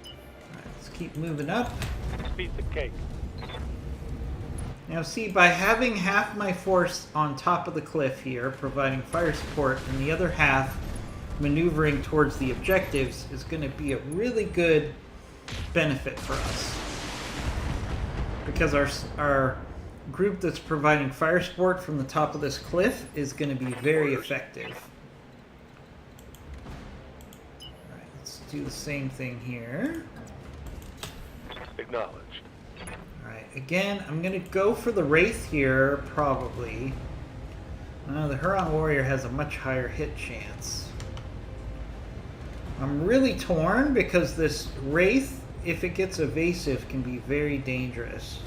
Alright, let's keep moving up. piece of cake. Now see, by having half my force on top of the cliff here, providing fire support, and the other half maneuvering towards the objectives, is going to be a really good benefit for us. Because our group that's providing fire support from the top of this cliff is going to be very effective. Alright, let's do the same thing here. Acknowledged. Alright, again, I'm going to go for the Wraith here, probably. The Huron Warrior has a much higher hit chance. I'm really torn because this Wraith, if it gets evasive, can be very dangerous.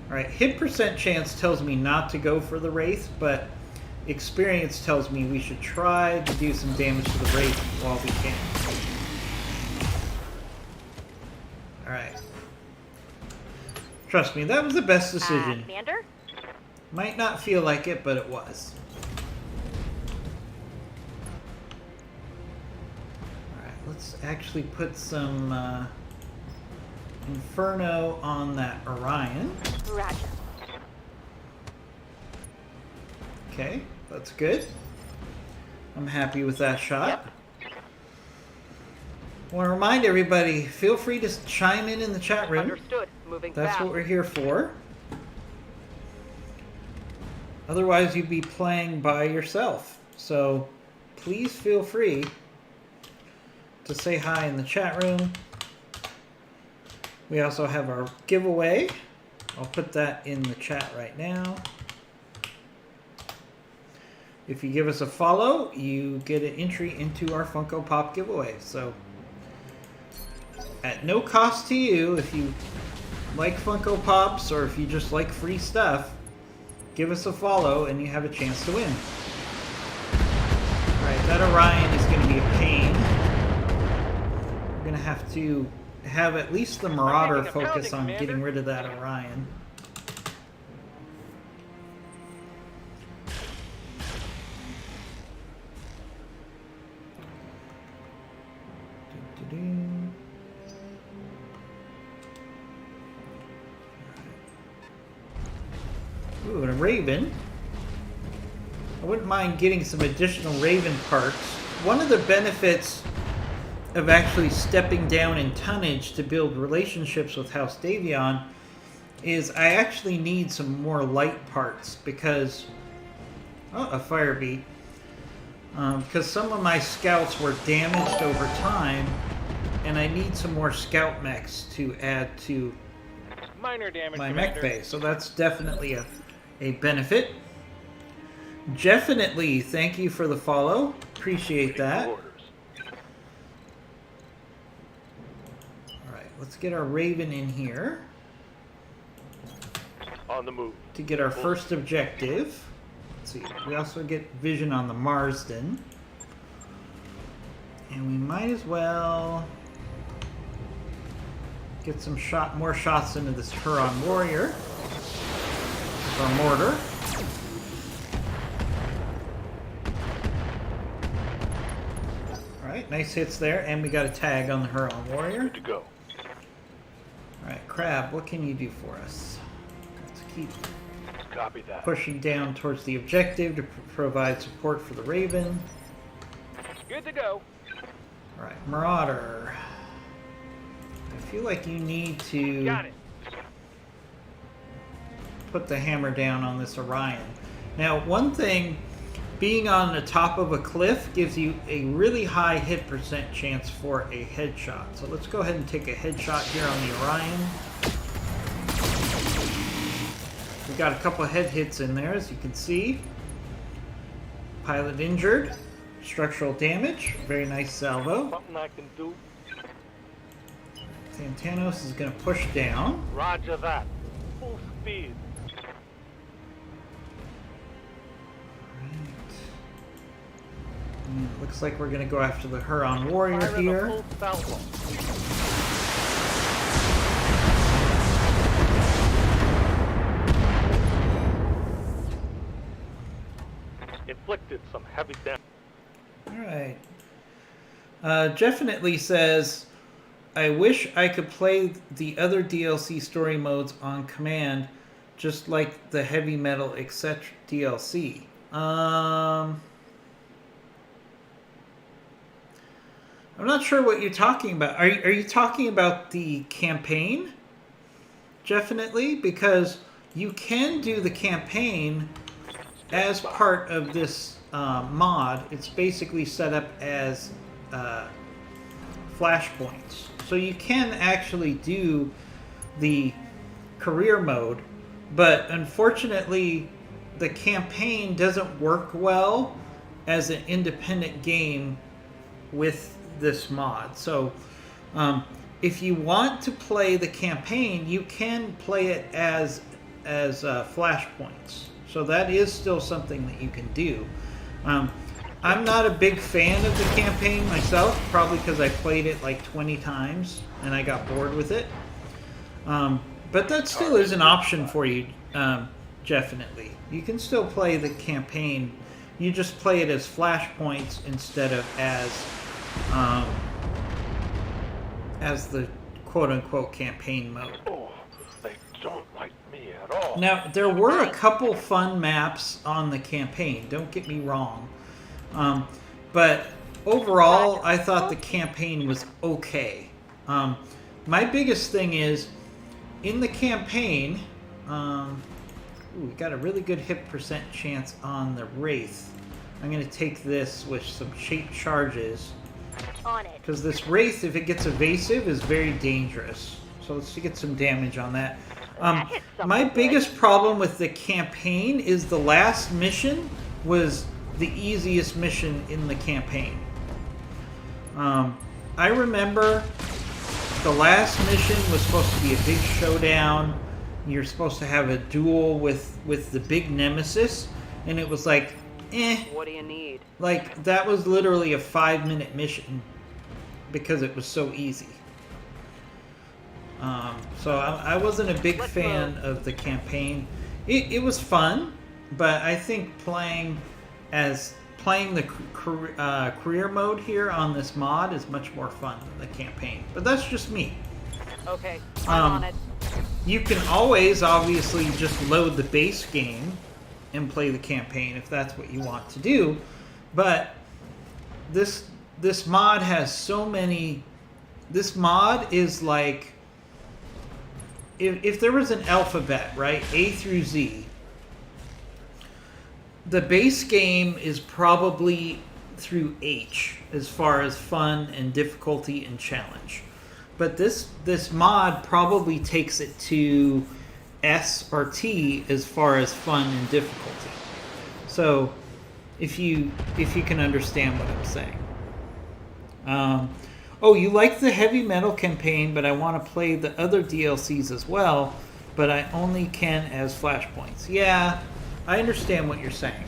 Alright, hit percent chance tells me not to go for the Wraith, but experience tells me we should try to do some damage to the Wraith while we can. Alright. Trust me, that was the best decision. Commander? Might not feel like it, but it was. Alright, let's actually put some Inferno on that Orion. Roger. Okay, that's good. I'm happy with that shot. Yep. I want to remind everybody, feel free to chime in the chat room. Understood. Moving That's fast. what we're here for. Otherwise, you'd be playing by yourself. So, please feel free to say hi in the chat room. We also have our giveaway. I'll put that in the chat right now. If you give us a follow, you get an entry into our Funko Pop giveaway. So, at no cost to you, if you like Funko Pops or if you just like free stuff, give us a follow and you have a chance to win. Alright, that Orion is going to be a pain. We're going to have to have at least the Marauder taking a focus pounding, on Commander. getting rid of that Orion. Ooh, and a Raven. I wouldn't mind getting some additional Raven parts. One of the benefits of actually stepping down in tonnage to build relationships with House Davion is I actually need some more light parts because... Oh, a fire beat. Because some of my scouts were damaged over time, and I need some more scout mechs to add to Minor damage, my Commander. mech bay. So that's definitely a benefit. Definitely, thank you for the follow. Appreciate that. Orders. Alright, let's get our Raven in here On the move. to get our first objective. Let's see, we also get vision on the Marsden. And we might as well get some more shots into this Huron Warrior. Our mortar. Alright, nice hits there, and we got a tag on the Huron Warrior. Good to go. Alright, Crab, what can you do for us? Let's keep Copy that. pushing down towards the objective to provide support for the Raven. Good to go. Alright, Marauder. I feel like you need to Got it. put the hammer down on this Orion. Now, one thing, being on the top of a cliff gives you a really high hit percent chance for a headshot. So let's go ahead and take a headshot here on the Orion. We got a couple of head hits in there, as you can see. Pilot injured. Structural damage. Very nice salvo. Something I can do. Santanos is going to push down. Roger that. Full speed. And it looks like we're going to go after the Huron Warrior Fire the here. full salvo. Inflicted some heavy damage. Alright. Definitely says, I wish I could play the other DLC story modes on command, just like the heavy metal, etc. DLC. I'm not sure what you're talking about. Are you talking about the campaign? Definitely, because you can do the campaign as part of this mod. It's basically set up as flashpoints. So you can actually do the career mode, but unfortunately the campaign doesn't work well as an independent game with this mod. So if you want to play the campaign, you can play it as flashpoints. So that is still something that you can do. I'm not a big fan of the campaign myself, probably because I played it like 20 times and I got bored with it. But that still is an option for you, definitely. You can still play the campaign. You just play it as flashpoints instead of as the quote-unquote campaign mode. Oh, they don't like me at all. Now, there were a couple fun maps on the campaign, don't get me wrong. But overall, I thought the campaign was okay. My biggest thing is, in the campaign, we got a really good hit percent chance on the Wraith. I'm going to take this with some shape charges. On it. Because this Wraith, if it gets evasive, is very dangerous. So let's get some damage on that. My biggest problem with the campaign is the last mission was the easiest mission in the campaign. I remember the last mission was supposed to be a big showdown. You're supposed to have a duel with the big nemesis, and it was like, What do you need? like that was literally a 5-minute mission because it was so easy. So I wasn't a big fan of the campaign. It was fun, but I think playing the career mode here on this mod is much more fun than the campaign. But that's just me. Okay, I'm on it. You can always, obviously, just load the base game and play the campaign if that's what you want to do. But this mod has so many... This mod is like... If there was an alphabet, right? A through Z. The base game is probably through H as far as fun and difficulty and challenge. But this mod probably takes it to S or T as far as fun and difficulty. So if you can understand what I'm saying. Oh, you like the heavy metal campaign, but I want to play the other DLCs as well, but I only can as flashpoints. Yeah, I understand what you're saying.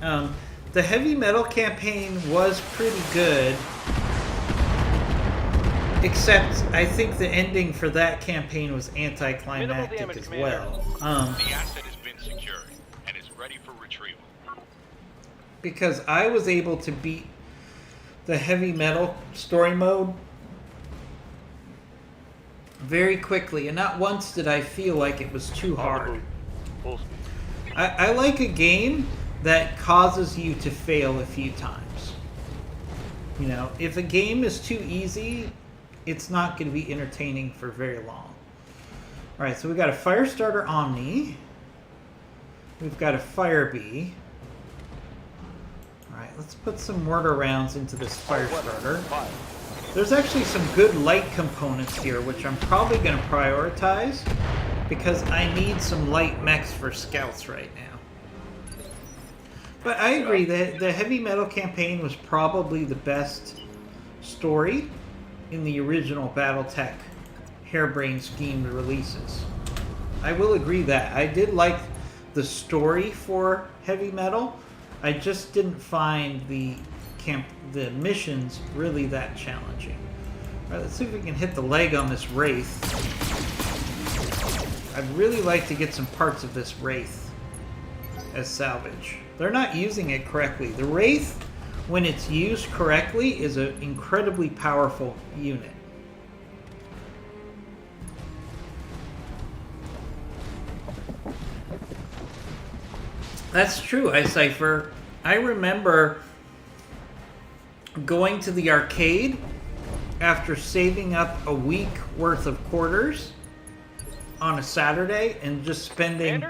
The heavy metal campaign was pretty good, except I think the ending for that campaign was anticlimactic as well. The asset has been secured and is ready for retrieval. Because I was able to beat the heavy metal story mode very quickly, and not once did I feel like it was too hard. Full speed. I like a game that causes you to fail a few times. You know, if a game is too easy, it's not going to be entertaining for very long. Alright, so we got a Firestarter Omni. We've got a Fire Bee. Alright, let's put some mortar rounds into this Firestarter. There's actually some good light components here, which I'm probably going to prioritize because I need some light mechs for scouts right now. But I agree that the heavy metal campaign was probably the best story in the original Battletech harebrained schemed releases. I will agree that. I did like the story for heavy metal. I just didn't find the missions really that challenging. Alright, let's see if we can hit the leg on this Wraith. I'd really like to get some parts of this Wraith as salvage. They're not using it correctly. The Wraith, when it's used correctly, is an incredibly powerful unit. That's true, iCypher. I remember going to the arcade after saving up a week worth of quarters on a Saturday and just spending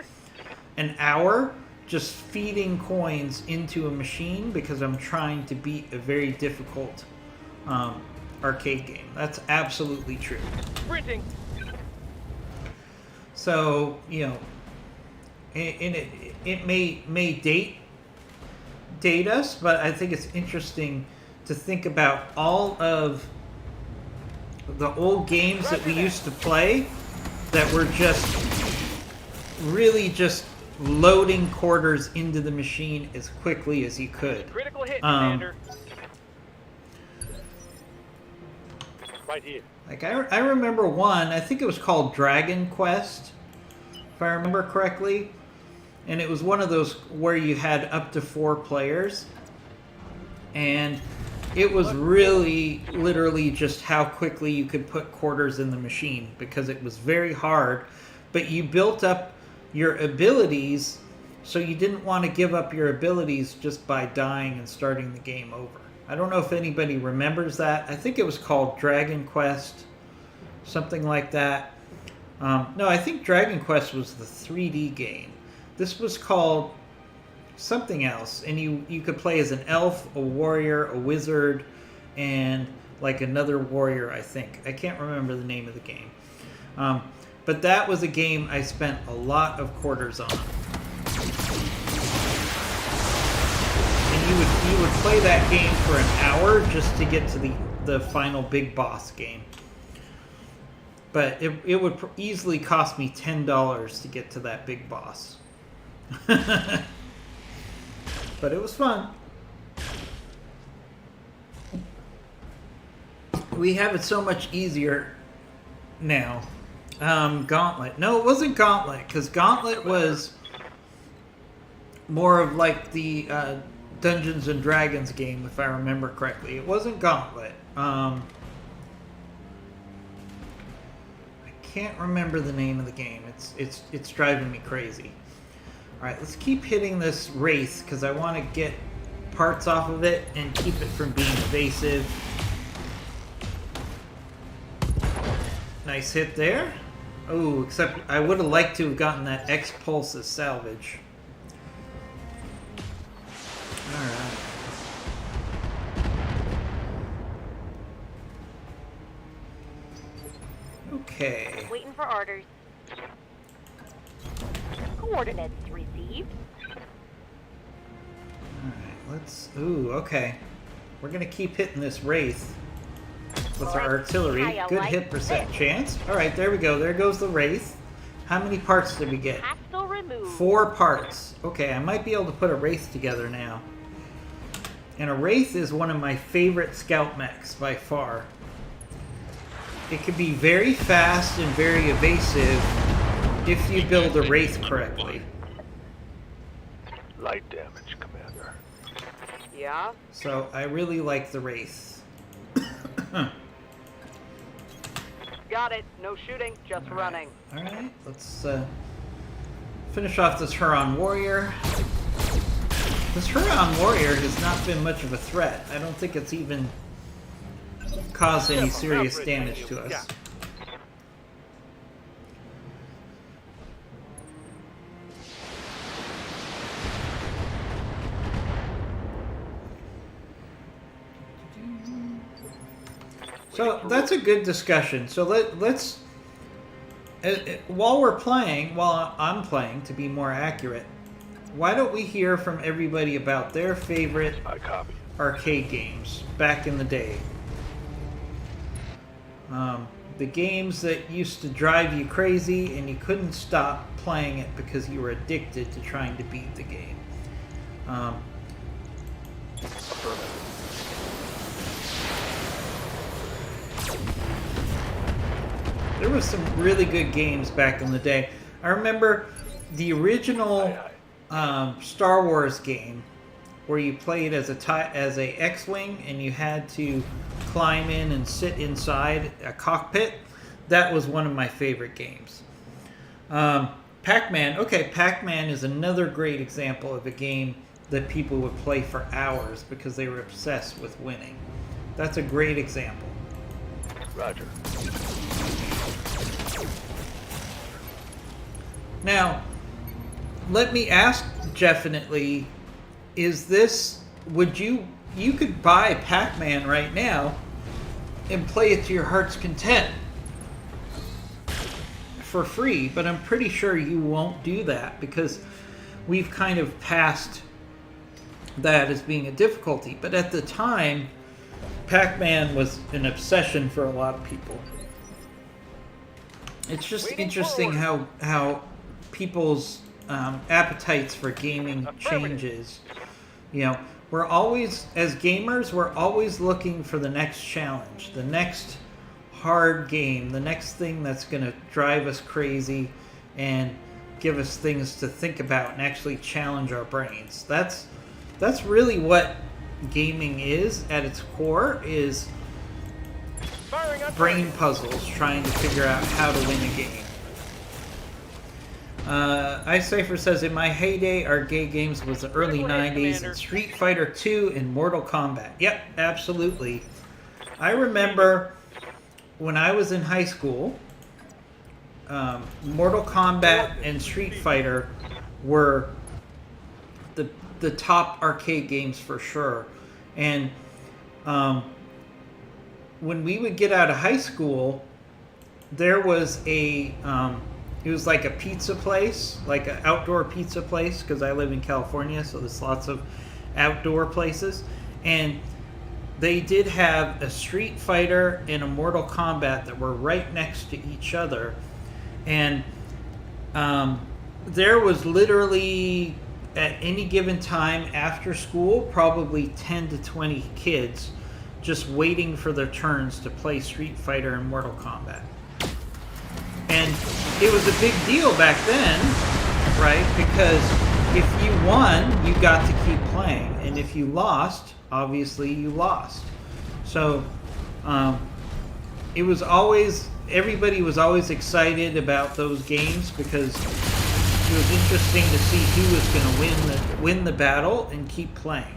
an hour just feeding coins into a machine because I'm trying to beat a very difficult arcade game. That's absolutely true. Sprinting. So, you know, it may date date us, but I think it's interesting to think about all of the old games that we used to play that were just really just loading quarters into the machine as quickly as you could. Critical hit, Commander. Right here. Like I remember one, I think it was called Dragon Quest, if I remember correctly. And it was one of those where you had up to 4 players. And it was really, literally just how quickly you could put quarters in the machine because it was very hard. But you built up your abilities, so you didn't want to give up your abilities just by dying and starting the game over. I don't know if anybody remembers that. I think it was called Dragon Quest, something like that. No, I think Dragon Quest was the 3D game. This was called something else, and you could play as an elf, a warrior, a wizard, and like another warrior, I think. I can't remember the name of the game. But that was a game I spent a lot of quarters on. And you would play that game for an hour just to get to the final big boss game. But it would easily cost me $10 to get to that big boss. But it was fun. We have it so much easier now. Gauntlet. No, it wasn't Gauntlet, because Gauntlet was more of like the Dungeons and Dragons game, if I remember correctly. It wasn't Gauntlet. I can't remember the name of the game. It's driving me crazy. All right, let's keep hitting this Wraith because I want to get parts off of it and keep it from being evasive. Nice hit there. Oh, except I would have liked to have gotten that X-Pulse as salvage. Alright. Okay. Waiting for orders. Coordinates received. Alright, let's... Ooh, okay. We're gonna keep hitting this Wraith with our artillery. Good hit percent chance. Alright, there we go. There goes the Wraith. How many parts did we get? Hostile removed. 4 parts. Okay, I might be able to put a Wraith together now. And a Wraith is one of my favorite scout mechs by far. It can be very fast and very evasive if you build a Wraith correctly. Light damage, Commander. Yeah? So I really like the Wraith. Got it. No shooting, just running. Alright, let's finish off this Huron Warrior. This Huron Warrior has not been much of a threat. I don't think it's even caused any serious damage to us. So that's a good discussion. So let's while I'm playing, to be more accurate, why don't we hear from everybody about their favorite arcade games back in the day? The games that used to drive you crazy and you couldn't stop playing it because you were addicted to trying to beat the game. There was some really good games back in the day. I remember the original Star Wars game where you played as a X-Wing and you had to climb in and sit inside a cockpit. That was one of my favorite games. Pac-Man. Okay, Pac-Man is another great example of a game that people would play for hours because they were obsessed with winning. That's a great example. Roger. Now, let me ask definitely, you could buy Pac-Man right now and play it to your heart's content for free, but I'm pretty sure you won't do that because we've kind of passed that as being a difficulty. But at the time, Pac-Man was an obsession for a lot of people. It's just interesting how people's appetites for gaming changes. You know, we're always, as gamers, we're always looking for the next challenge, the next hard game, the next thing that's going to drive us crazy and give us things to think about and actually challenge our brains. That's really what gaming is at its core, is brain puzzles, trying to figure out how to win a game. iCypher says, in my heyday, arcade games was the early 90s, and Street Fighter 2 and Mortal Kombat. Yep, absolutely. I remember when I was in high school, Mortal Kombat and Street Fighter were the top arcade games for sure. And when we would get out of high school, there was it was like a pizza place, like an outdoor pizza place, because I live in California, so there's lots of outdoor places. And they did have a Street Fighter and a Mortal Kombat that were right next to each other. And there was literally, at any given time after school, probably 10 to 20 kids just waiting for their turns to play Street Fighter and Mortal Kombat. And it was a big deal back then, right? Because if you won, you got to keep playing. And if you lost, obviously you lost. So it was always, everybody was always excited about those games because it was interesting to see who was going to win the battle and keep playing.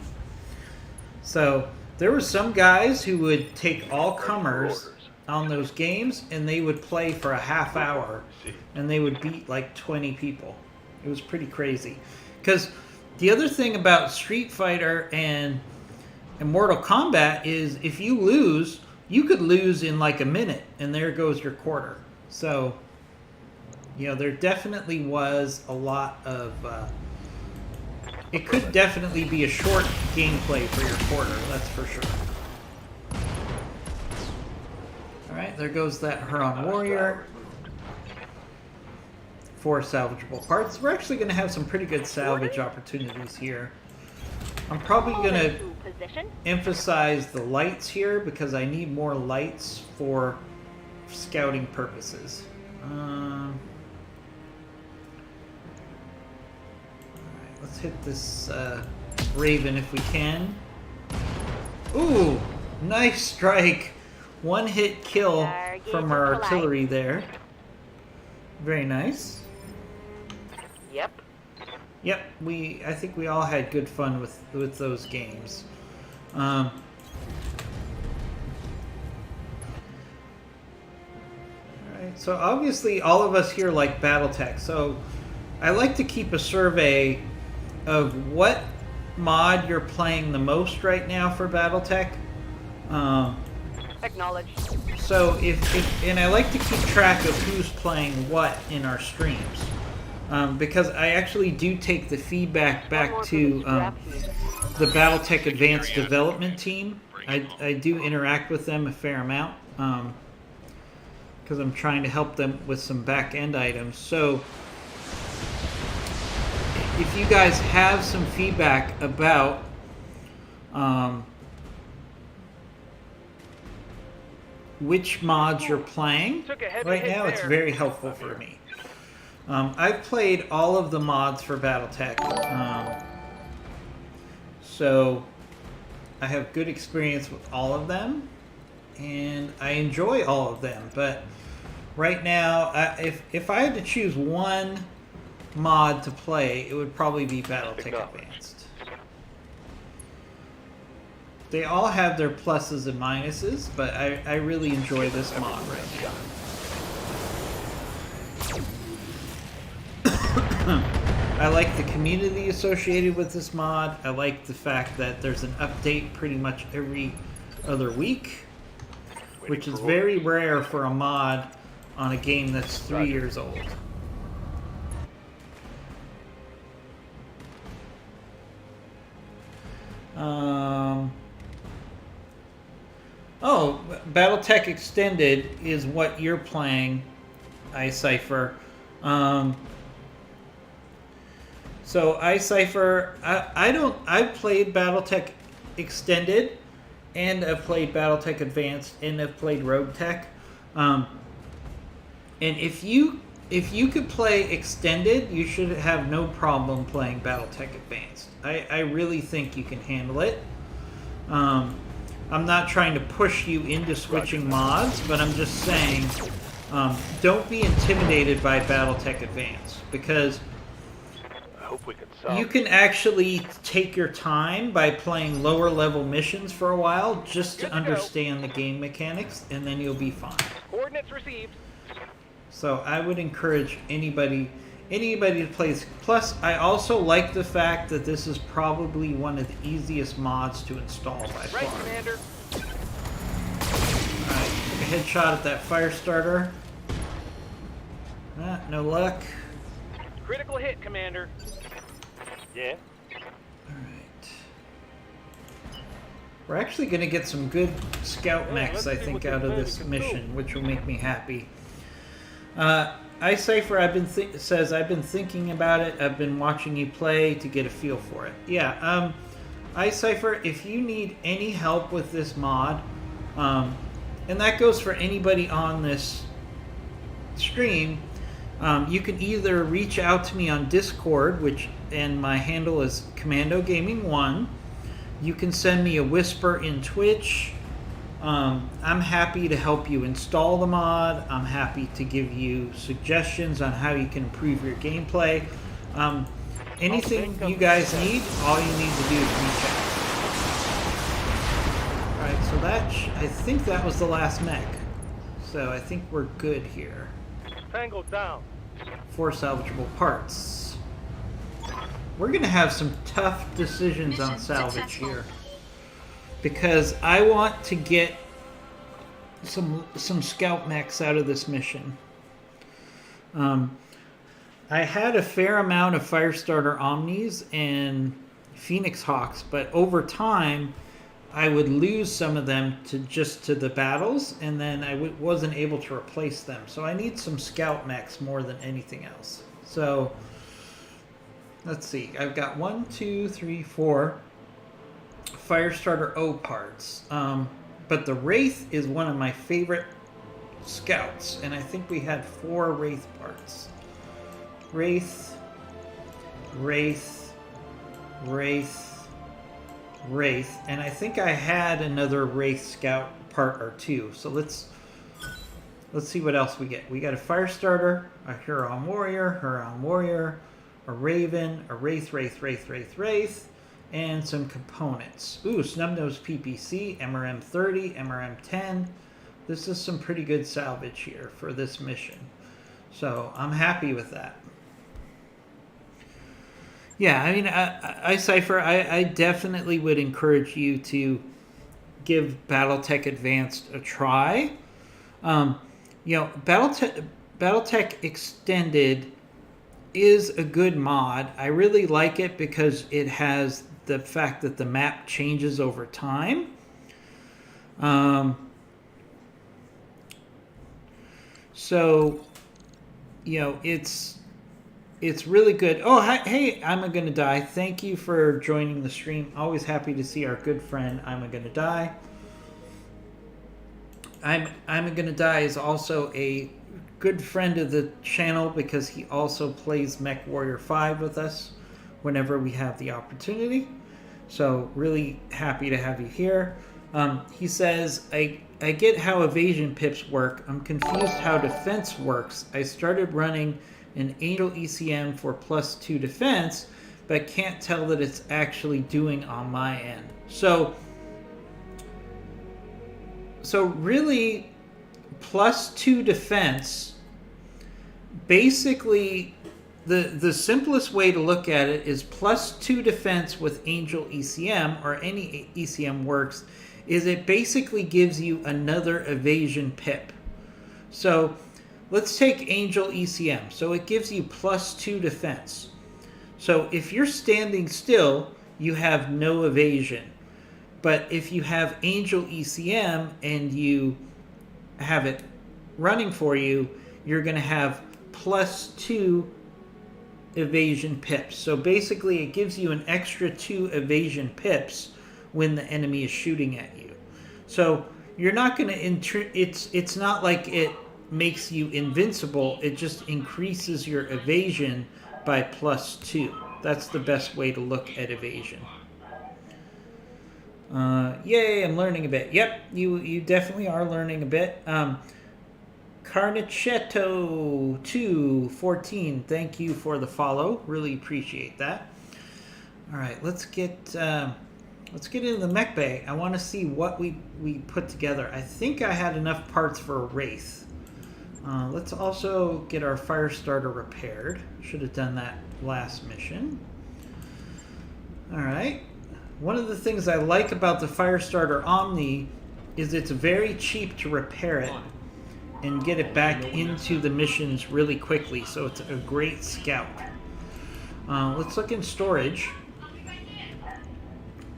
So there were some guys who would take all comers on those games and they would play for a half hour and they would beat like 20 people. It was pretty crazy. Because the other thing about Street Fighter and Mortal Kombat is if you lose, you could lose in like a minute and there goes your quarter. So, you know, there definitely was a lot of... it could definitely be a short gameplay for your quarter, that's for sure. Alright, there goes that Huron Warrior. 4 salvageable parts. We're actually going to have some pretty good salvage opportunities here. I'm probably going to emphasize the lights here because I need more lights for scouting purposes. Alright, let's hit this Raven if we can. Ooh, nice strike. One hit kill from our artillery there. Very nice. Yep, I think we all had good fun with those games. Alright, so obviously all of us here like Battletech. So I like to keep a survey of what mod you're playing the most right now for Battletech. Acknowledged. So and I like to keep track of who's playing what in our streams. Because I actually do take the feedback back to the Battletech Advanced development team. I do interact with them a fair amount because I'm trying to help them with some back-end items. So if you guys have some feedback about which mods you're playing right now, it's very helpful for me. I've played all of the mods for Battletech, so I have good experience with all of them, and I enjoy all of them. But right now, if I had to choose one mod to play, it would probably be Battletech Advanced. They all have their pluses and minuses, but I really enjoy this mod right now. I like the community associated with this mod. I like the fact that there's an update pretty much every other week, which is very rare for a mod on a game that's 3 years old. Oh, Battletech Extended is what you're playing, iCypher. So iCypher, I've played Battletech Extended, and I've played Battletech Advanced, and I've played Rogue Tech. And if you could play Extended, you should have no problem playing Battletech Advanced. I really think you can handle it. I'm not trying to push you into switching mods, but I'm just saying, don't be intimidated by Battletech Advanced, because I hope we can solve you can actually take your time by playing lower level missions for a while just to Good to go. understand the game mechanics, and then you'll be fine. Coordinates received. So I would encourage anybody to play. Plus, I also like the fact that this is probably one of the easiest mods to install by Right, far. Commander. Alright, take a headshot at that fire starter. No luck. Critical hit, Commander. Yeah? Alright. We're actually going to get some good scout Well, mechs, let's I see think, what this out of thing this can mission, which will make me happy. iCypher says, I've been thinking about it. I've been watching you play to get a feel for it. Yeah, iCypher, if you need any help with this mod, and that goes for anybody on this stream, you can either reach out to me on Discord, and my handle is Commando Gaming 1. You can send me a whisper in Twitch. I'm happy to help you install the mod. I'm happy to give you suggestions on how you can improve your gameplay. Anything you guys need, all you need to do is reach out. Alright, so I think that was the last mech. So I think we're good here. Tango down. 4 salvageable parts. We're going to have some tough decisions on Mission salvage successful. here, because I want to get some scout mechs out of this mission. I had a fair amount of Firestarter Omnis and Phoenix Hawks, but over time I would lose some of them to the battles, and then I wasn't able to replace them. So I need some scout mechs more than anything else. So let's see. I've got 1, 2, 3, 4 Firestarter O parts. But the Wraith is one of my favorite scouts, and I think we had 4 Wraith parts. Wraith, Wraith, Wraith, Wraith, and I think I had another Wraith scout part or 2. So let's see what else we get. We got a Firestarter, a Huron Warrior, a Raven, a Wraith, and some components. Ooh, Snubnose PPC, MRM 30, MRM 10. This is some pretty good salvage here for this mission. So I'm happy with that. Yeah, I mean, iCypher, I definitely would encourage you to give Battletech Advanced a try. Battletech Extended is a good mod. I really like it because it has the fact that the map changes over time. So, it's really good. Oh, hey, I'm Gonna Die. Thank you for joining the stream. Always happy to see our good friend, I'm Gonna Die. I'm Gonna Die is also a good friend of the channel because he also plays Mech Warrior 5 with us whenever we have the opportunity. So really happy to have you here. He says, I get how evasion pips work. I'm confused how defense works. I started running an Angel ECM for +2 defense, but can't tell that it's actually doing on my end. So really, +2 defense, basically the simplest way to look at it is +2 defense with Angel ECM, or any ECM works, is it basically gives you another evasion pip. So let's take Angel ECM. So it gives you +2 defense. So if you're standing still, you have no evasion. But if you have Angel ECM and you have it running for you, you're going to have +2 evasion pips. So basically it gives you an extra 2 evasion pips when the enemy is shooting at you. So you're not going to it's not like it makes you invincible, it just increases your evasion by +2. That's the best way to look at evasion. Yay, I'm learning a bit. Yep, you definitely are learning a bit. Carnicetto 214, thank you for the follow. Really appreciate that. All right, let's get into the mech bay. I want to see what we put together. I think I had enough parts for a Wraith. Let's also get our fire starter repaired. Should have done that last mission. All right. One of the things I like about the Firestarter Omni is it's very cheap to repair it and get it back into the missions really quickly, so it's a great scout. Let's look in storage.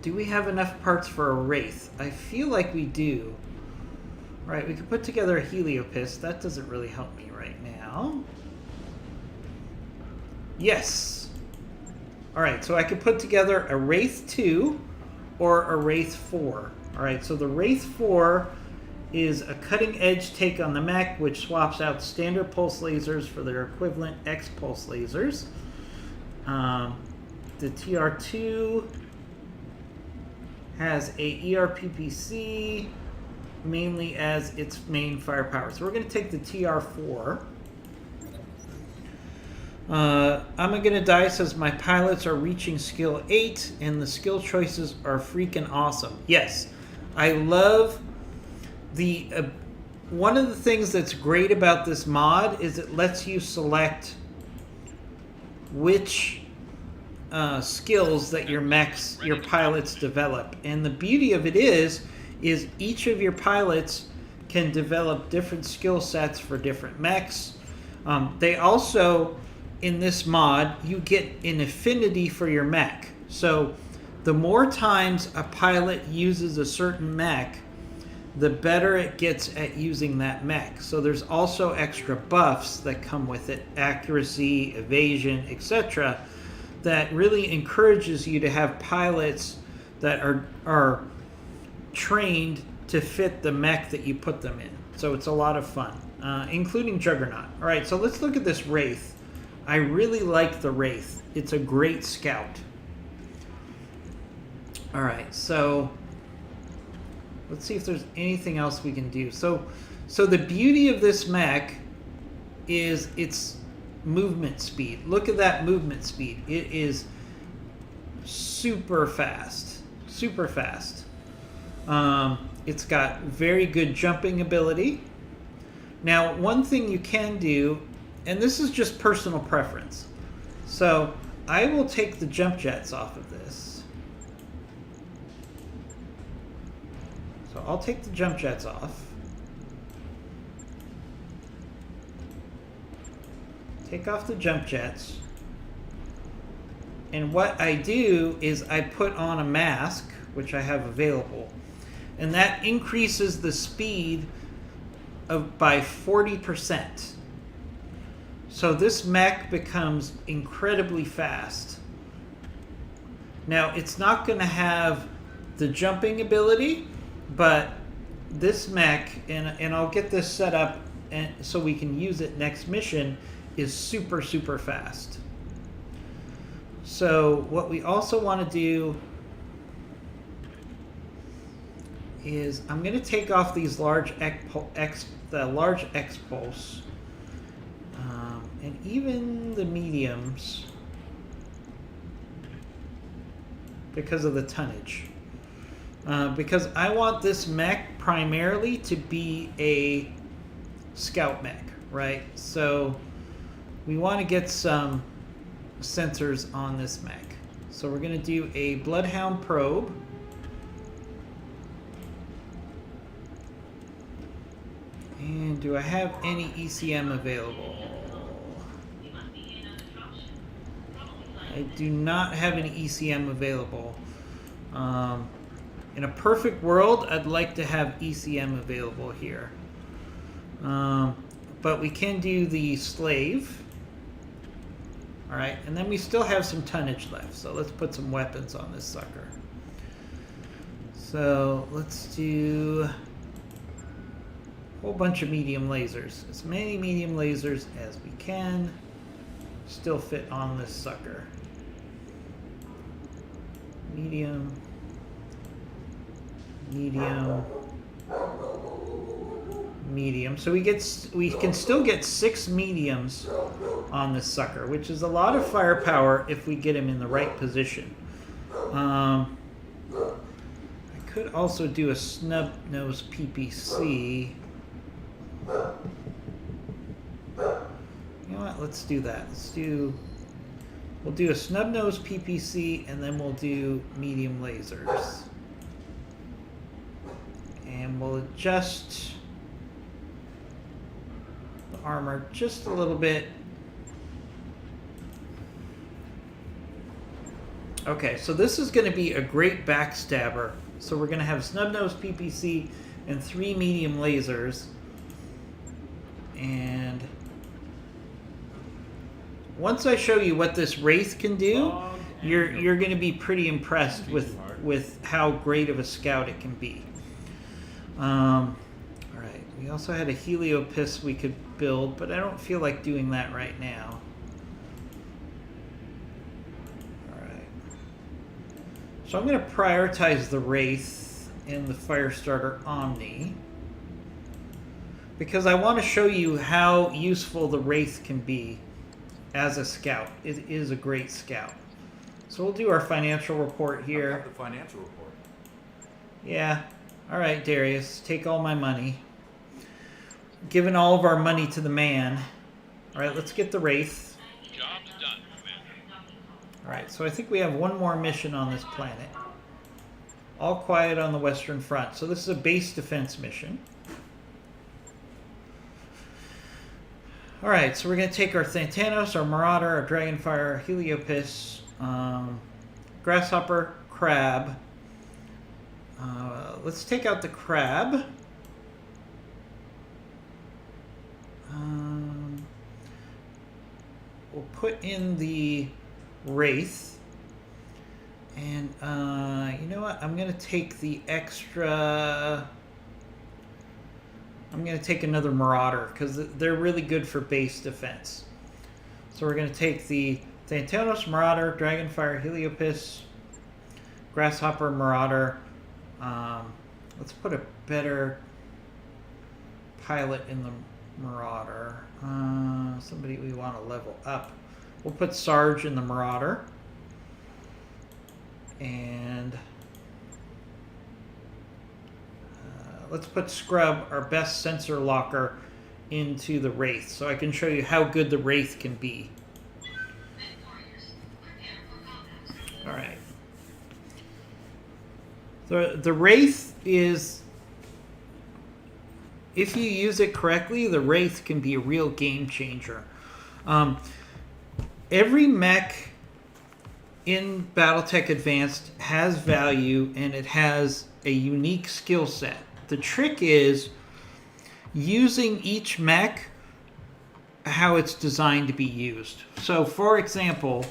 Do we have enough parts for a Wraith? I feel like we do. All right, we could put together a Heliopist. That doesn't really help me right now. Yes. All right, so I could put together a Wraith 2 or a Wraith 4. All right, so the Wraith 4 is a cutting-edge take on the mech, which swaps out standard pulse lasers for their equivalent X-pulse lasers. The TR2 has a ERPPC mainly as its main firepower. So we're going to take the TR4. I'm going to die says my pilots are reaching skill 8 and the skill choices are freaking awesome. Yes, I love the one of the things that's great about this mod is it lets you select which skills that your mechs, your pilots develop. And the beauty of it is each of your pilots can develop different skill sets for different mechs. They also, in this mod, you get an affinity for your mech. So the more times a pilot uses a certain mech, the better it gets at using that mech. So there's also extra buffs that come with it, accuracy, evasion, etc., that really encourages you to have pilots that are trained to fit the mech that you put them in. So it's a lot of fun, including Juggernaut. All right, so let's look at this Wraith. I really like the Wraith. It's a great scout. All right, so let's see if there's anything else we can do. So the beauty of this mech is its movement speed. Look at that movement speed. It is super fast. Super fast. It's got very good jumping ability. Now, one thing you can do, and this is just personal preference. So I will take the jump jets off of this. So I'll take the jump jets off. Take off the jump jets. And what I do is I put on a mask, which I have available. And that increases the speed by 40%. So this mech becomes incredibly fast. Now, it's not going to have the jumping ability, but this mech, and I'll get this set up so we can use it next mission, is super, super fast. So what we also want to do is I'm going to take off these large large X-pulse, and even the mediums, because of the tonnage. Because I want this mech primarily to be a scout mech, right? So we want to get some sensors on this mech. So we're going to do a Bloodhound probe. And do I have any ECM available? I do not have any ECM available. In a perfect world, I'd like to have ECM available here. But we can do the slave. Alright, and then we still have some tonnage left. So let's put some weapons on this sucker. So let's do a whole bunch of medium lasers. As many medium lasers as we can still fit on this sucker. Medium. Medium. Medium. So we can still get 6 mediums on this sucker, which is a lot of firepower if we get him in the right position. I could also do a snub nose PPC. You know what? Let's do that. We'll do a snub nose PPC, and then we'll do medium lasers. And we'll adjust the armor just a little bit. Okay, so this is going to be a great backstabber. So we're going to have snub-nose PPC and 3 medium lasers. And once I show you what this Wraith can do, you're going to be pretty impressed with how great of a scout it can be. Alright, we also had a Heliopis we could build, but I don't feel like doing that right now. Alright. So I'm going to prioritize the Wraith and the Firestarter Omni, because I want to show you how useful the Wraith can be as a scout. It is a great scout. So we'll do our financial report here. I've got the financial report. Yeah. All right, Darius, take all my money. Giving all of our money to the man. All right, let's get the Wraith. Job's done, Commander. All right, so I think we have one more mission on this planet. All quiet on the Western Front. So this is a base defense mission. All right, so we're going to take our Thanatos, our Marauder, our Dragonfire, our Heliopis, Grasshopper, Crab. Let's take out the Crab. We'll put in the Wraith. And you know what? I'm going to take the extra... I'm going to take another Marauder, because they're really good for base defense. So we're going to take the Thanatos, Marauder, Dragonfire, Heliopis, Grasshopper, Marauder. Let's put a better pilot in the Marauder. Somebody we want to level up. We'll put Sarge in the Marauder. And let's put Scrub, our best sensor locker, into the Wraith, so I can show you how good the Wraith can be. Alright. The Wraith is, if you use it correctly, the Wraith can be a real game changer. Every mech in Battletech Advanced has value, and it has a unique skill set. The trick is using each mech how it's designed to be used. So, for example,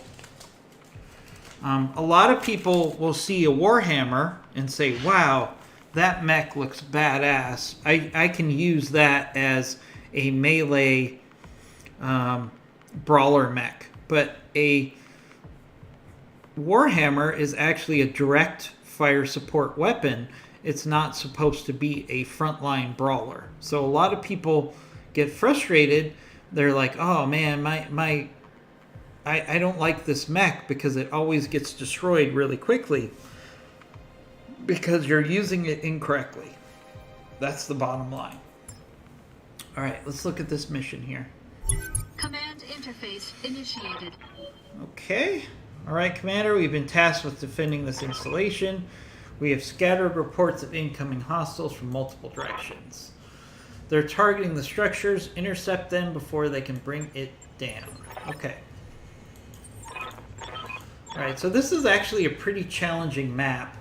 a lot of people will see a Warhammer and say, wow, that mech looks badass. I can use that as a melee brawler mech. But a Warhammer is actually a direct fire support weapon. It's not supposed to be a frontline brawler. So a lot of people get frustrated. They're like, oh man, I don't like this mech because it always gets destroyed really quickly because you're using it incorrectly. That's the bottom line. All right, let's look at this mission here. Command interface initiated. Okay. All right, Commander, we've been tasked with defending this installation. We have scattered reports of incoming hostiles from multiple directions. They're targeting the structures. Intercept them before they can bring it down. Okay. Alright, so this is actually a pretty challenging map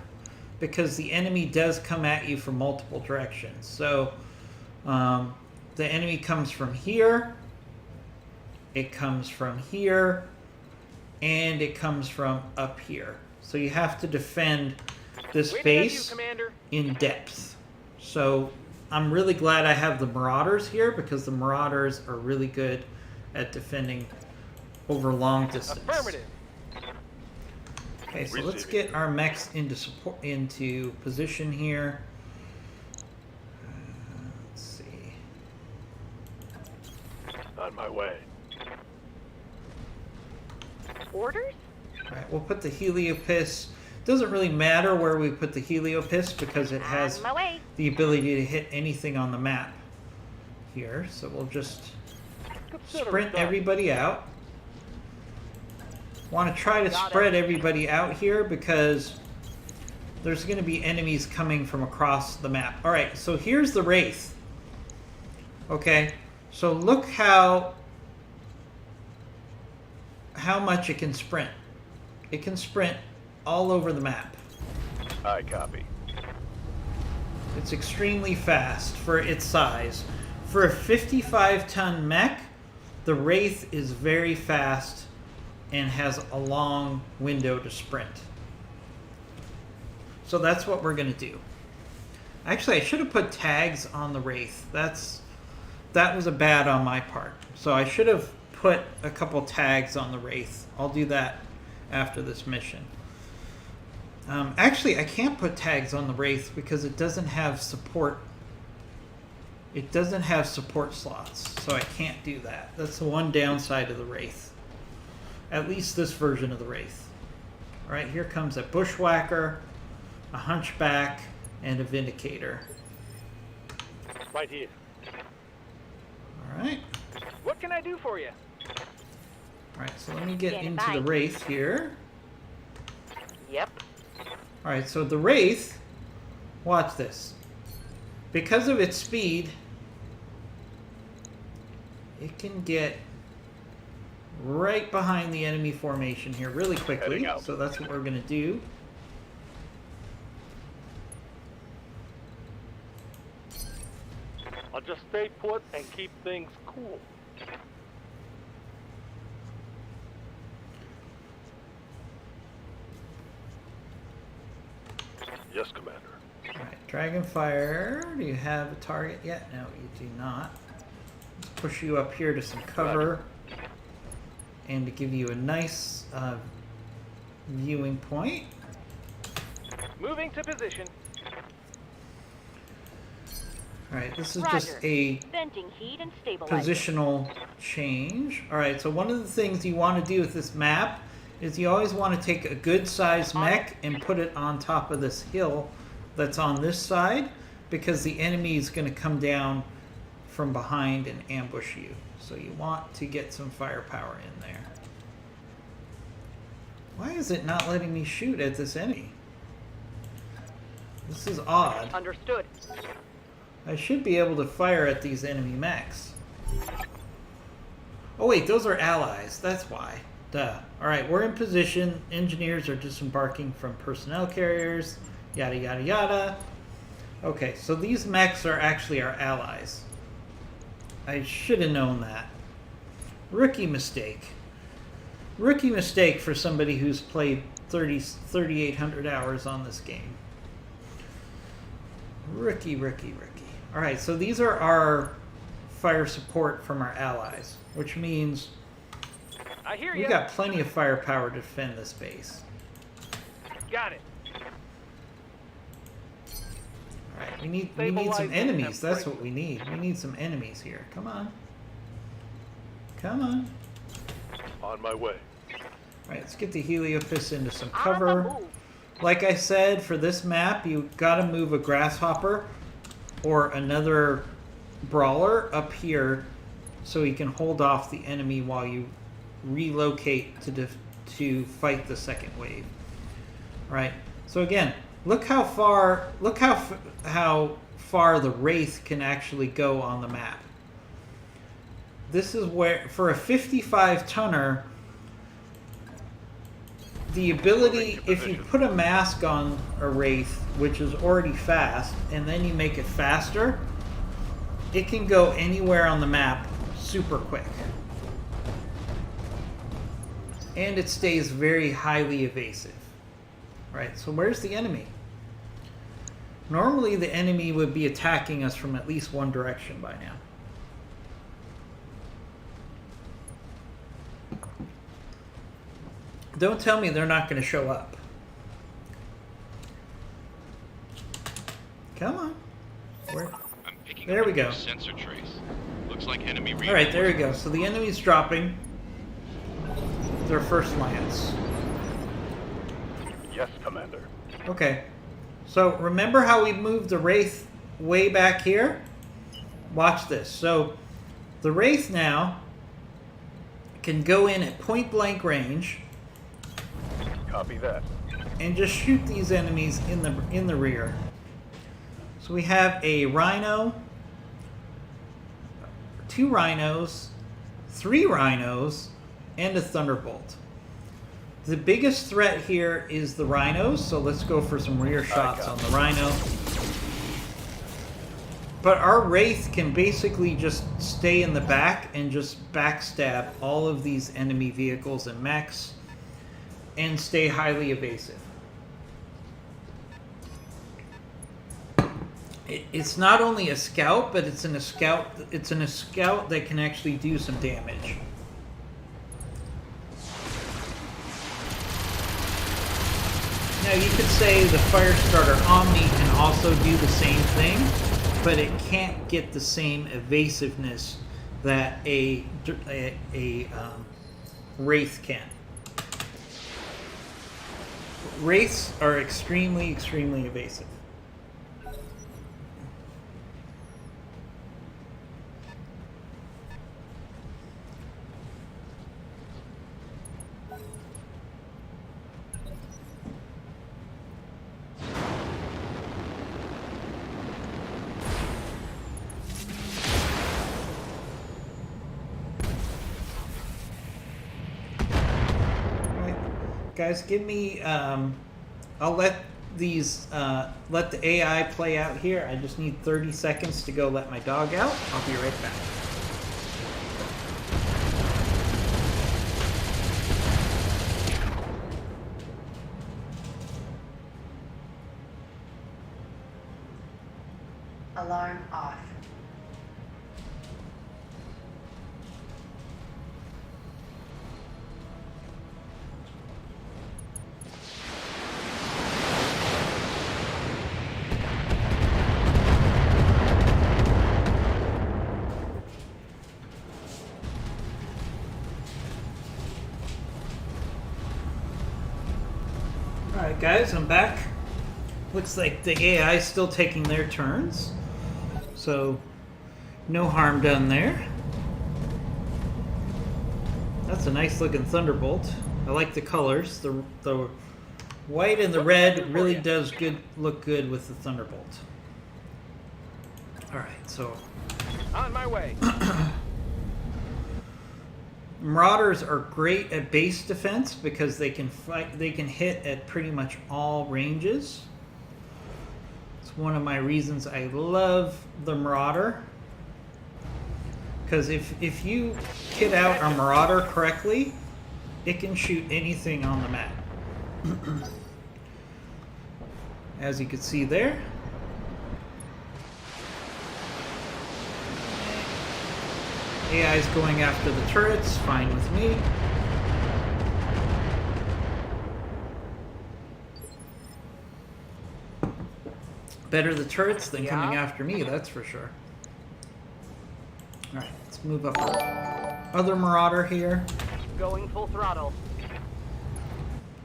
because the enemy does come at you from multiple directions. So the enemy comes from here, it comes from here, and it comes from up here. So you have to defend this base in depth. So I'm really glad I have the Marauders here, because the Marauders are really good at defending over long distance. Affirmative. Okay, so let's get our mechs into position here. Let's see. On my way. Orders? Alright, we'll put the Heliopis. Doesn't really matter where we put the Heliopis because it has On my way. the ability to hit anything on the map here. So we'll just sprint everybody out. Want to try to spread everybody out here because there's going to be enemies coming from across the map. Alright, so here's the Wraith. Okay, so look how much it can sprint. It can sprint all over the map. I copy. It's extremely fast for its size. For a 55-ton mech, the Wraith is very fast and has a long window to sprint. So that's what we're going to do. Actually, I should have put tags on the Wraith. That was a bad on my part. So I should have put a couple tags on the Wraith. I'll do that after this mission. Actually, I can't put tags on the Wraith because it doesn't have support. It doesn't have support slots, so I can't do that. That's the one downside of the Wraith. At least this version of the Wraith. Alright, here comes a Bushwhacker, a Hunchback, and a Vindicator. Right here. Alright. What can I do for you? Alright, so let me get Standing into by. the Wraith here. Yep. Alright, so the Wraith, watch this. Because of its speed, it can get right behind the enemy formation here really quickly. Heading out. So that's what we're going to do. I'll just stay put and keep things cool. Yes, Commander. Alright, Dragonfire, do you have a target yet? No, you do not. Let's push you up here to some cover. And to give you a nice viewing point. Moving to position. Alright, this is Roger. just a Venting heat and stabilizer. positional change. Alright, so one of the things you want to do with this map is you always want to take a good sized mech and put it on top of this hill that's on this side, because the enemy is going to come down from behind and ambush you. So you want to get some firepower in there. Why is it not letting me shoot at this enemy? This is odd. Understood. I should be able to fire at these enemy mechs. Oh wait, those are allies. That's why. Duh. Alright, we're in position. Engineers are disembarking from personnel carriers. Yada yada yada. Okay, so these mechs are actually our allies. I should have known that. Rookie mistake. Rookie mistake for somebody who's played 3,800 hours on this game. Rookie. Alright, so these are our fire support from our allies, which means I hear we you. got plenty of firepower to defend this base. Got it. Alright, we need Stabilizing some enemies. and That's what we need. We need some enemies here. Come on. Come on. On my way. Alright, let's get the Heliopis into some On the cover. move. Like I said, for this map, you gotta move a Grasshopper or another Brawler up here so he can hold off the enemy while you relocate to fight the second wave. Right. So again, look how far the Wraith can actually go on the map. This is where, for a 55 tonner, the ability, if you put a mask on a Wraith, which is already fast, and then you make it faster, it can go anywhere on the map super quick. And it stays very highly evasive. Right, so where's the enemy? Normally the enemy would be attacking us from at least one direction by now. Don't tell me they're not going to show up. Come on. Where? I'm picking There up we a go. new sensor trace. Looks like enemy All right, there we go. So the enemy's dropping their first lance. Yes, Commander. Okay. So remember how we moved the Wraith way back here? Watch this. So the Wraith now can go in at point blank range Copy that. and just shoot these enemies in the rear. So we have a Rhino, 2 Rhinos, 3 Rhinos, and a Thunderbolt. The biggest threat here is the Rhinos, so let's go for some rear shots on the Rhino. But our Wraith can basically just stay in the back and just backstab all of these enemy vehicles and mechs and stay highly evasive. It's not only a scout, but it's a scout that can actually do some damage. Now you could say the Firestarter Omni can also do the same thing, but it can't get the same evasiveness that a Wraith can. Wraiths are extremely, extremely evasive. Guys, give me, I'll let these, let the AI play out here. I just need 30 seconds to go let my dog out. I'll be right back. Alarm off. Alright guys, I'm back. Looks like the AI is still taking their turns. So, no harm done there. That's a nice looking Thunderbolt. I like the colors. The white and the red really does look good with the Thunderbolt. Alright, so... On my way. Marauders are great at base defense because they can hit at pretty much all ranges. It's one of my reasons I love the Marauder. Because if you kit out a Marauder correctly, it can shoot anything on the map. As you can see there. AI is going after the turrets, fine with me. Better the turrets than coming after me, that's for sure. Alright, let's move up our other Marauder here. Going full throttle.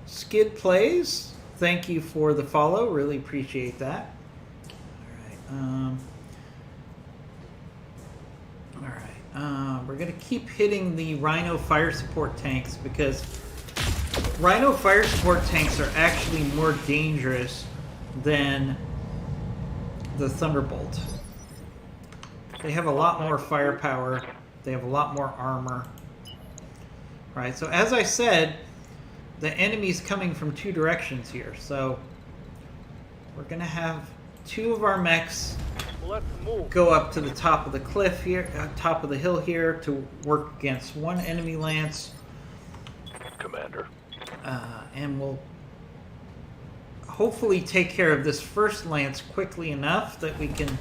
Skid Plays, thank you for the follow, really appreciate that. Alright, we're going to keep hitting the Rhino fire support tanks because Rhino fire support tanks are actually more dangerous than the Thunderbolt. They have a lot more firepower, they have a lot more armor. Right, so as I said, the enemy's coming from two directions here, so we're gonna have two of our mechs Let's move. go up to the top of the cliff here, top of the hill here, to work against one enemy lance, Commander. and we'll hopefully take care of this first lance quickly enough that we can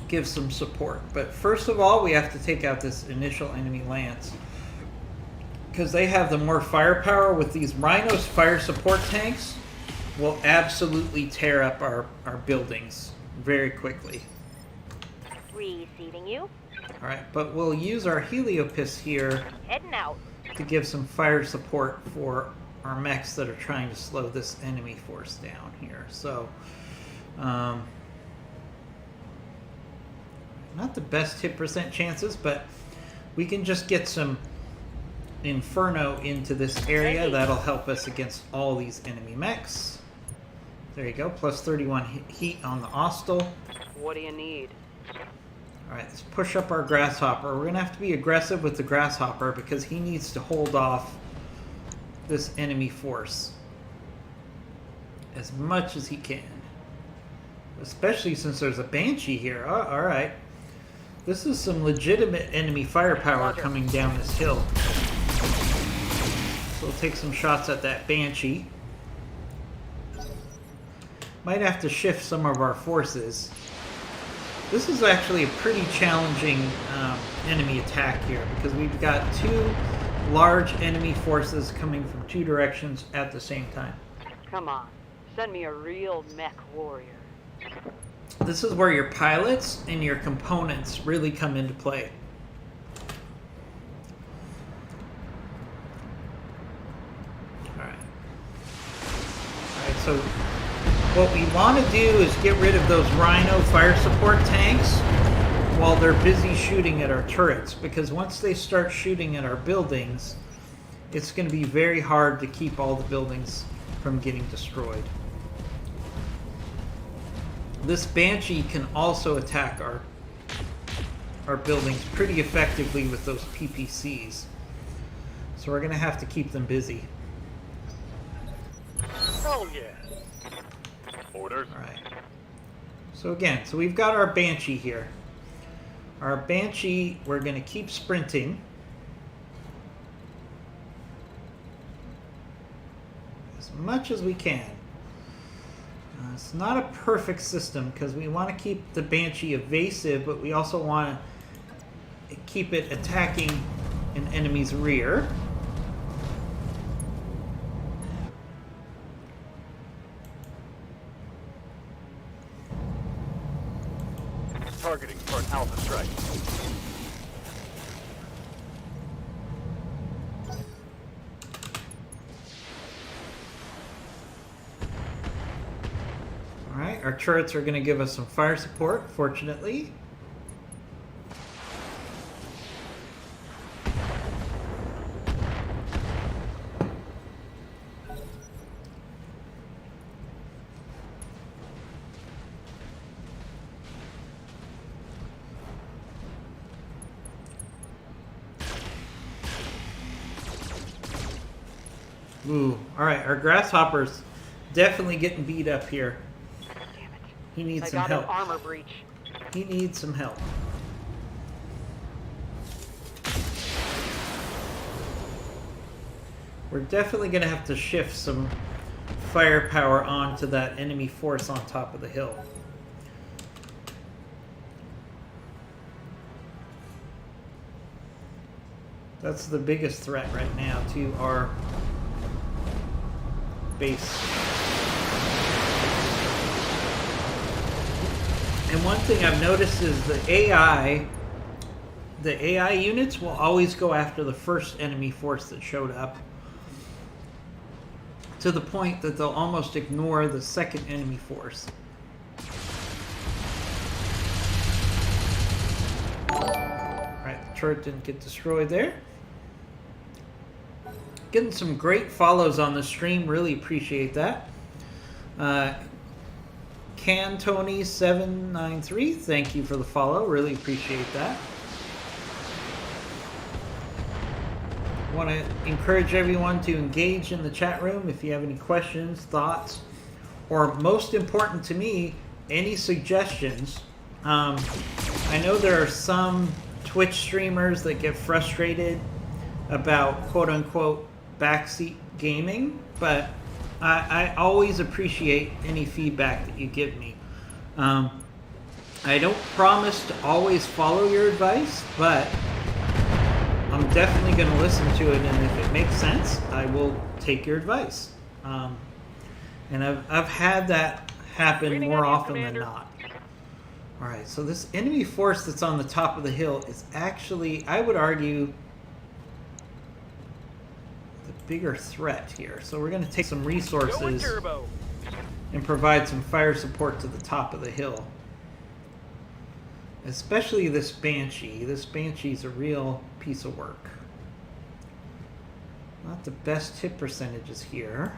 give some support. But first of all, we have to take out this initial enemy lance, because they have the more firepower. With these Rhinos fire support tanks will absolutely tear up our buildings very quickly. Receiving you. Alright, but we'll use our Heliopis here Heading out. to give some fire support for our mechs that are trying to slow this enemy force down here. So, not the best hit percent chances, but we can just get some Inferno into this area. Ready. That'll help us against all these enemy mechs. There you go, plus 31 heat on the Ostel. What do you need? Alright, let's push up our Grasshopper. We're going to have to be aggressive with the Grasshopper because he needs to hold off this enemy force as much as he can. Especially since there's a Banshee here. Oh, alright. This is some legitimate enemy firepower coming down this hill. So we'll take some shots at that Banshee. Might have to shift some of our forces. This is actually a pretty challenging enemy attack here, because we've got two large enemy forces coming from two directions at the same time. Come on. Send me a real mech warrior. This is where your pilots and your components really come into play. Alright. Alright, so what we want to do is get rid of those Rhino fire support tanks while they're busy shooting at our turrets, because once they start shooting at our buildings, it's going to be very hard to keep all the buildings from getting destroyed. This Banshee can also attack our buildings pretty effectively with those PPCs. So we're going to have to keep them busy. Oh yeah. Orders. Alright. So again, so we've got our Banshee here. Our Banshee, we're going to keep sprinting. As much as we can. It's not a perfect system because we want to keep the Banshee evasive, but we also want to keep it attacking an enemy's rear. Targeting for an alpha strike. Alright, our turrets are going to give us some fire support, fortunately. Ooh, alright, our Grasshopper's definitely getting beat up here. Damn it. He needs I some got an help. armor breach. He needs some help. We're definitely going to have to shift some firepower onto that enemy force on top of the hill. That's the biggest threat right now to our base. And one thing I've noticed is the AI units will always go after the first enemy force that showed up, to the point that they'll almost ignore the second enemy force. Alright, the turret didn't get destroyed there. Getting some great follows on the stream, really appreciate that. Tony793, thank you for the follow, really appreciate that. want to encourage everyone to engage in the chat room if you have any questions, thoughts, or most important to me, any suggestions. I know there are some Twitch streamers that get frustrated about quote-unquote backseat gaming, but I always appreciate any feedback that you give me. I don't promise to always follow your advice, but I'm definitely going to listen to it, and if it makes sense, I will take your advice. And I've had that happen more often than not. Alright, so this enemy force that's on the top of the hill is actually, I would argue, the bigger threat here. So we're going to take some resources and provide some fire support to the top of the hill. Especially this Banshee. This Banshee's a real piece of work. Not the best hit percentages here.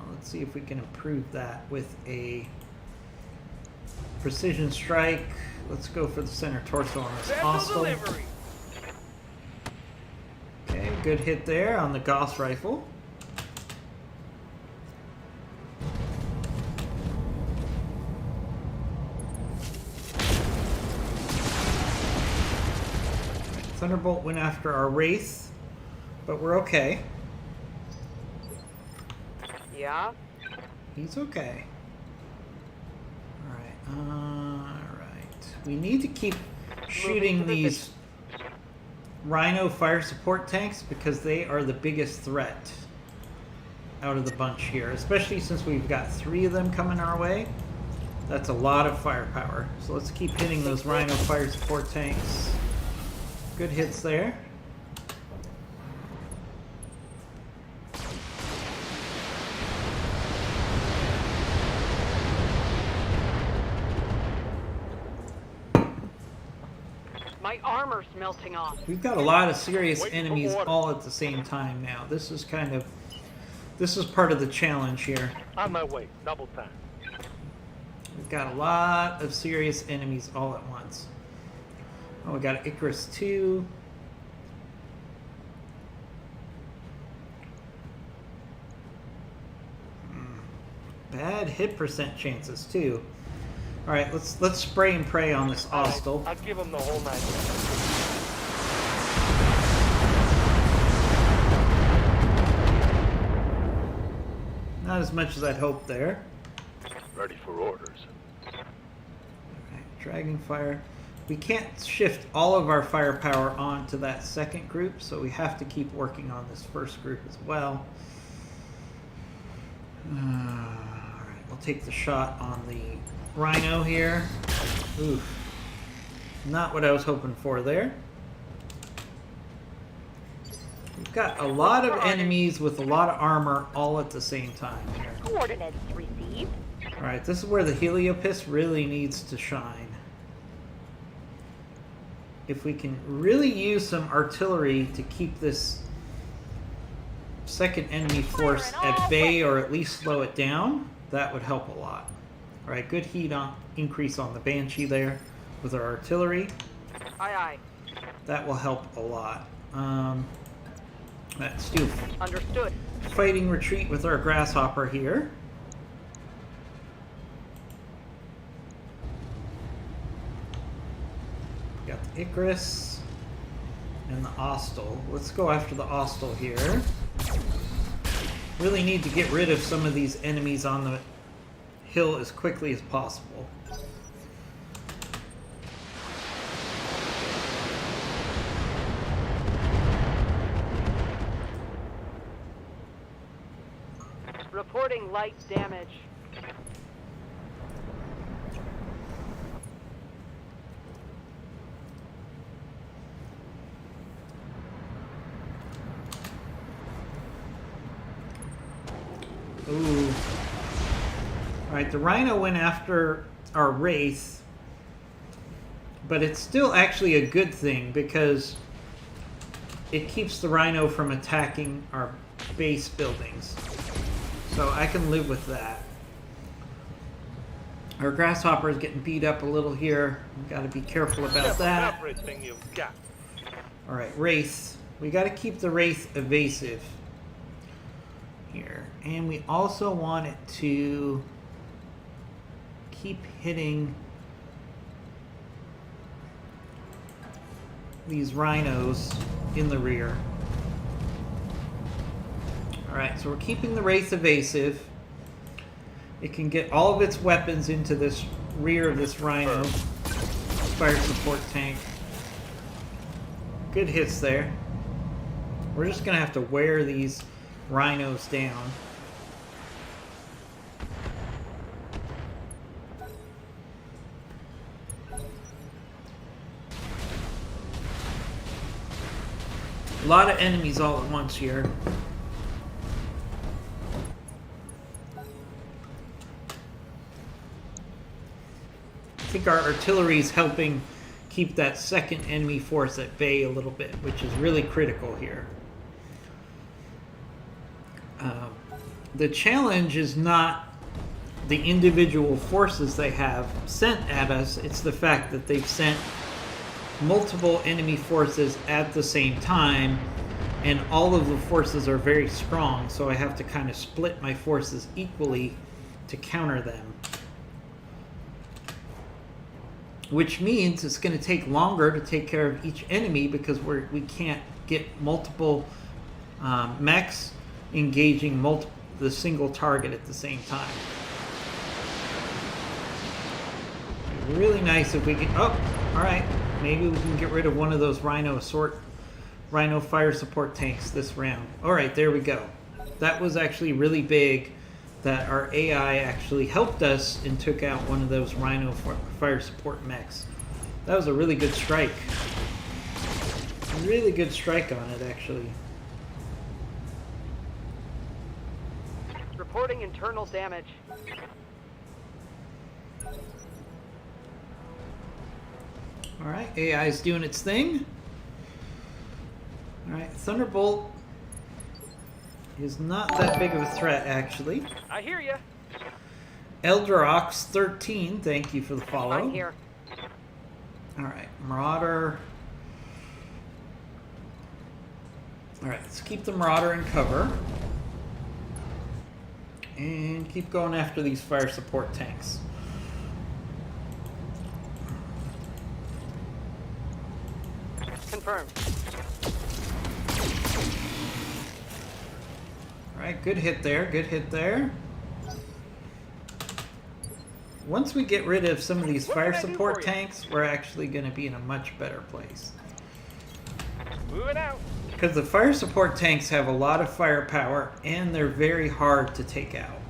Let's see if we can improve that with a precision strike. Let's go for the center torso on this hostile. Okay, good hit there on the Gauss rifle. Thunderbolt went after our Wraith, but we're okay. Yeah? He's okay. Alright. We need to keep shooting these Rhino fire support tanks because they are the biggest threat out of the bunch here, especially since we've got 3 of them coming our way. That's a lot of firepower. So let's keep hitting those Rhino fire support tanks. Good hits there. My armor's melting off. We've got a lot of serious enemies all at the same time now. This is part of the challenge here. On my way. Double time. We've got a lot of serious enemies all at once. Oh, we got Icarus 2. Bad hit percent chances too. All right, let's spray and pray on this hostile. I'll give him the whole night. Not as much as I'd hoped there. Ready for orders. Okay, Dragon Fire. We can't shift all of our firepower onto that second group, so we have to keep working on this first group as well. Alright, we'll take the shot on the Rhino here. Oof. Not what I was hoping for there. We've got a lot of enemies with a lot of armor all at the same time here. Coordinates received. Alright, this is where the Heliopis really needs to shine. If we can really use some artillery to keep this second enemy force at bay, or at least slow it down, that would help a lot. Alright, good heat on increase on the Banshee there with our artillery. Aye, aye. That will help a lot. Let's do Understood. fighting retreat with our Grasshopper here. Got the Icarus and the Hostile. Let's go after the Hostile here. Really need to get rid of some of these enemies on the hill as quickly as possible. Reporting light damage. Ooh. Alright, the Rhino went after our Wraith, but it's still actually a good thing because it keeps the Rhino from attacking our base buildings. So I can live with that. Our Grasshopper is getting beat up a little here. We've got to be careful about that. Everything you've got. Alright, Wraith. we got to keep the Wraith evasive here. And we also want it to keep hitting these rhinos in the rear. Alright, so we're keeping the Wraith evasive. It can get all of its weapons into this rear of this rhino. Fire support tank. Good hits there. We're just going to have to wear these rhinos down. A lot of enemies all at once here. I think our artillery is helping keep that second enemy force at bay a little bit, which is really critical here. The challenge is not the individual forces they have sent at us, it's the fact that they've sent multiple enemy forces at the same time, and all of the forces are very strong, so I have to kind of split my forces equally to counter them. Which means it's going to take longer to take care of each enemy because we can't get multiple mechs engaging the single target at the same time. Really nice if we can... Oh, alright. Maybe we can get rid of one of those Rhino fire support tanks this round. Alright, there we go. That was actually really big that our AI actually helped us and took out one of those Rhino fire support mechs. That was a really good strike. Really good strike on it, actually. Reporting internal damage. Alright, AI is doing its thing. Alright, Thunderbolt is not that big of a threat, actually. I hear ya. Eldrox 13, thank you for the follow. I'm here. Alright, Marauder. Alright, let's keep the Marauder in cover. And keep going after these fire support tanks. Confirmed. Alright, good hit there, good hit there. Once we get rid of some of these fire support tanks, we're actually going to be in a much better place. Moving out. Because the fire support tanks have a lot of firepower, and they're very hard to take out.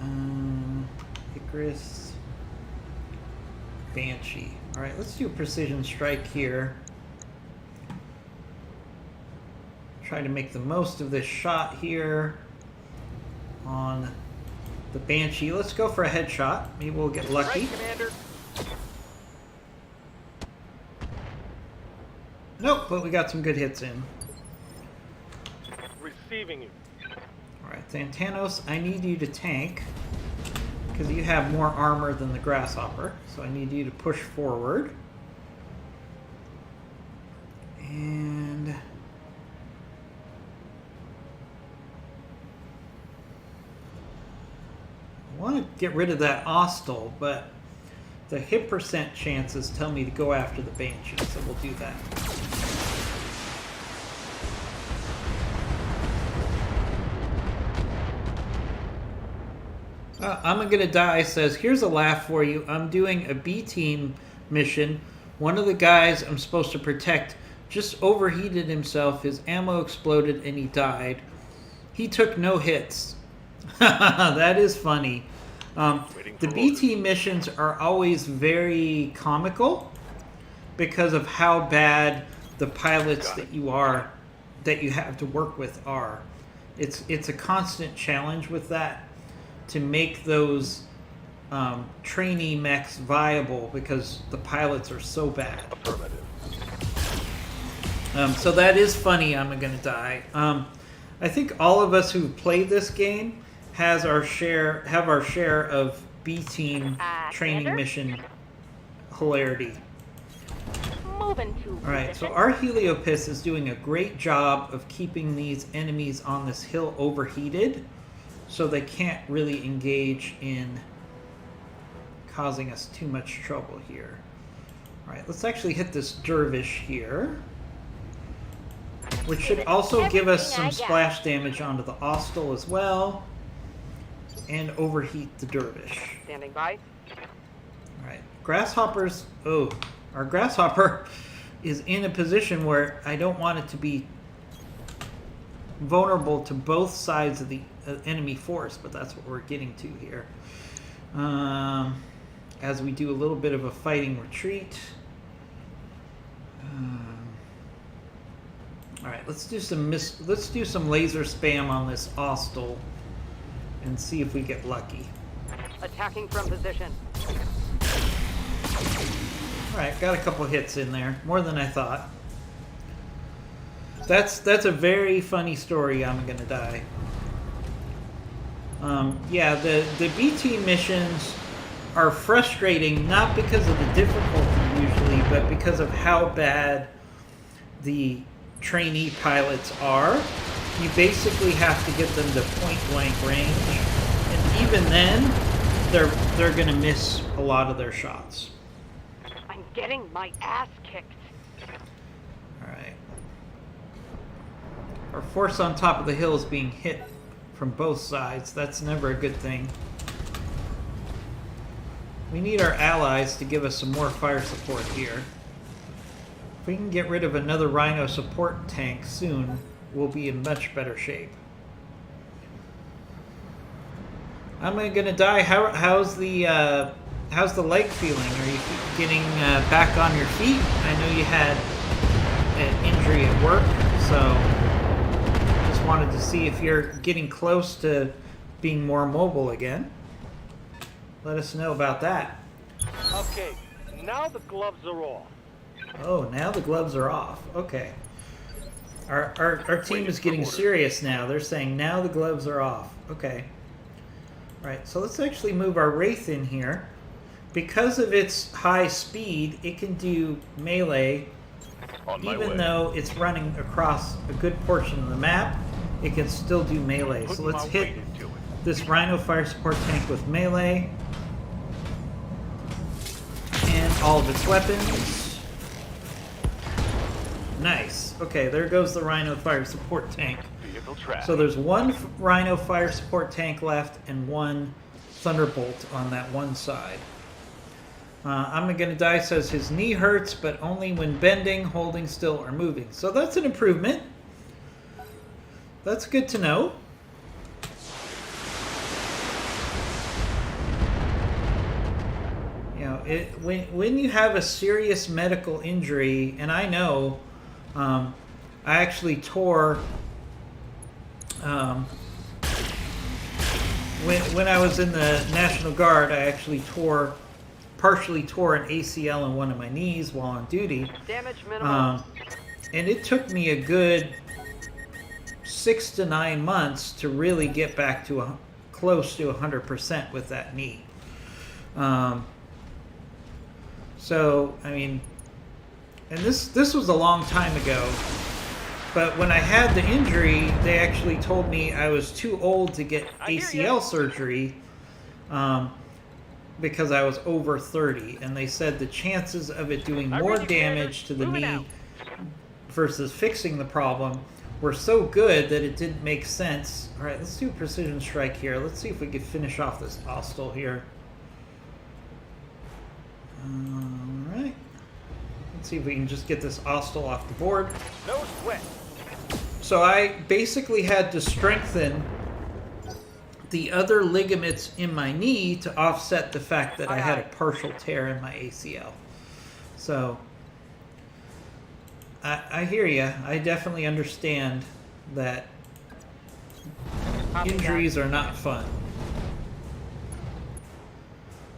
Alright, Icarus, Banshee. Alright, let's do a precision strike here. Try to make the most of this shot here on the Banshee. Let's go for a headshot. Maybe we'll get lucky. Right, Commander. Nope, but we got some good hits in. Receiving you. Alright, Xantanos, I need you to tank. Because you have more armor than the Grasshopper. So I need you to push forward. And... I want to get rid of that Austral, but the hit percent chances tell me to go after the Banshee, so we'll do that. I'm gonna die says, here's a laugh for you. I'm doing a B team mission. One of the guys I'm supposed to protect just overheated himself. His ammo exploded and he died. He took no hits. That is funny. The B team missions are always very comical because of how bad the pilots that you have to work with are. It's a constant challenge with that to make those trainee mechs viable because the pilots are so bad. Affirmative. So that is funny. I'm gonna die. I think all of us who've played this game have our share of B team training Commander? mission hilarity. Moving to Alright, so position. our Heliopis is doing a great job of keeping these enemies on this hill overheated, so they can't really engage in causing us too much trouble here. Alright, let's actually hit this dervish here, which should also give us some splash damage onto the Ostel as well, and overheat the dervish. Standing by. Alright, grasshoppers. Oh, our grasshopper is in a position where I don't want it to be vulnerable to both sides of the enemy force, but that's what we're getting to here. As we do a little bit of a fighting retreat. All right, let's do some laser spam on this Ostel and see if we get lucky. Attacking from position. All right, got a couple hits in there, more than I thought. That's a very funny story. I'm gonna die. Yeah, the BT missions are frustrating, not because of the difficulty usually, but because of how bad the trainee pilots are. You basically have to get them to point blank range, and even then, they're gonna miss a lot of their shots. I'm getting my ass kicked. Alright. Our force on top of the hill is being hit from both sides. That's never a good thing. We need our allies to give us some more fire support here. If we can get rid of another Rhino support tank soon, we'll be in much better shape. I'm gonna die. How's the leg feeling? Are you getting back on your feet? I know you had an injury at work, so just wanted to see if you're getting close to being more mobile again. Let us know about that. Okay, now the gloves are off. Oh, now the gloves are off. Okay. Our team is getting serious now. They're saying now the gloves are off. Okay. Right, so let's actually move our Wraith in here. Because of its high speed, it can do melee. Even though it's running across a good portion of the map, it can still do melee. So let's hit this Rhino fire support tank with melee. And all of its weapons. Nice. Okay, there goes the Rhino fire support tank. So there's one Rhino fire support tank left and one Thunderbolt on that one side. I'm gonna die says his knee hurts, but only when bending, holding still, or moving. So that's an improvement. That's good to know. You know, when you have a serious medical injury, and I know, I actually tore. When I was in the National Guard, I actually partially tore an ACL in one of my knees while on duty. Damage minimal. And it took me a good 6 to 9 months to really get back to close to 100% with that knee. So, I mean, and this was a long time ago. But when I had the injury, they actually told me I was too old to get ACL surgery because I was over 30. And they said the chances of it doing more damage to the knee versus fixing the problem were so good that it didn't make sense. All right, let's do a precision strike here. Let's see if we can finish off this Ostel here. All right. Let's see if we can just get this Ostel off the board. No sweat. So I basically had to strengthen the other ligaments in my knee to offset the fact that I had a partial tear in my ACL. So I hear you. I definitely understand that injuries are not fun.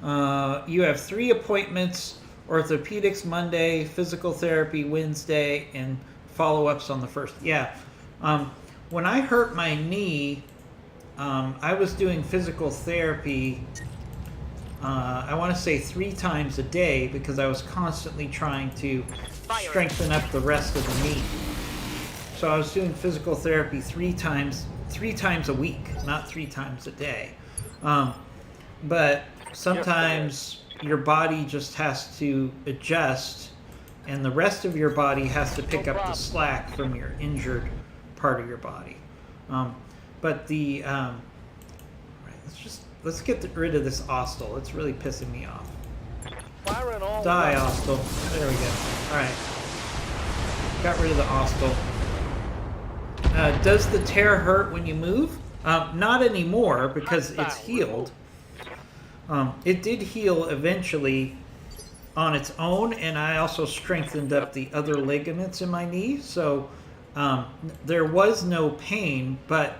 You have 3 appointments: orthopedics Monday, physical therapy Wednesday, and follow-ups on the 1st. Yeah. When I hurt my knee, I was doing physical therapy I want to say 3 times a day because I was constantly trying to strengthen up the rest of the knee. So I was doing physical therapy 3 times a week, not 3 times a day. But sometimes your body just has to adjust, and the rest of your body has to pick up the slack from your injured part of your body. But the right, let's get rid of this Ostel. It's really pissing me off. Firing all Die, weapons. Ostel. There we go. All right, got rid of the Ostel. Does the tear hurt when you move? Not anymore because it's healed. It did heal eventually on its own, and I also strengthened up the other ligaments in my knee, so there was no pain. But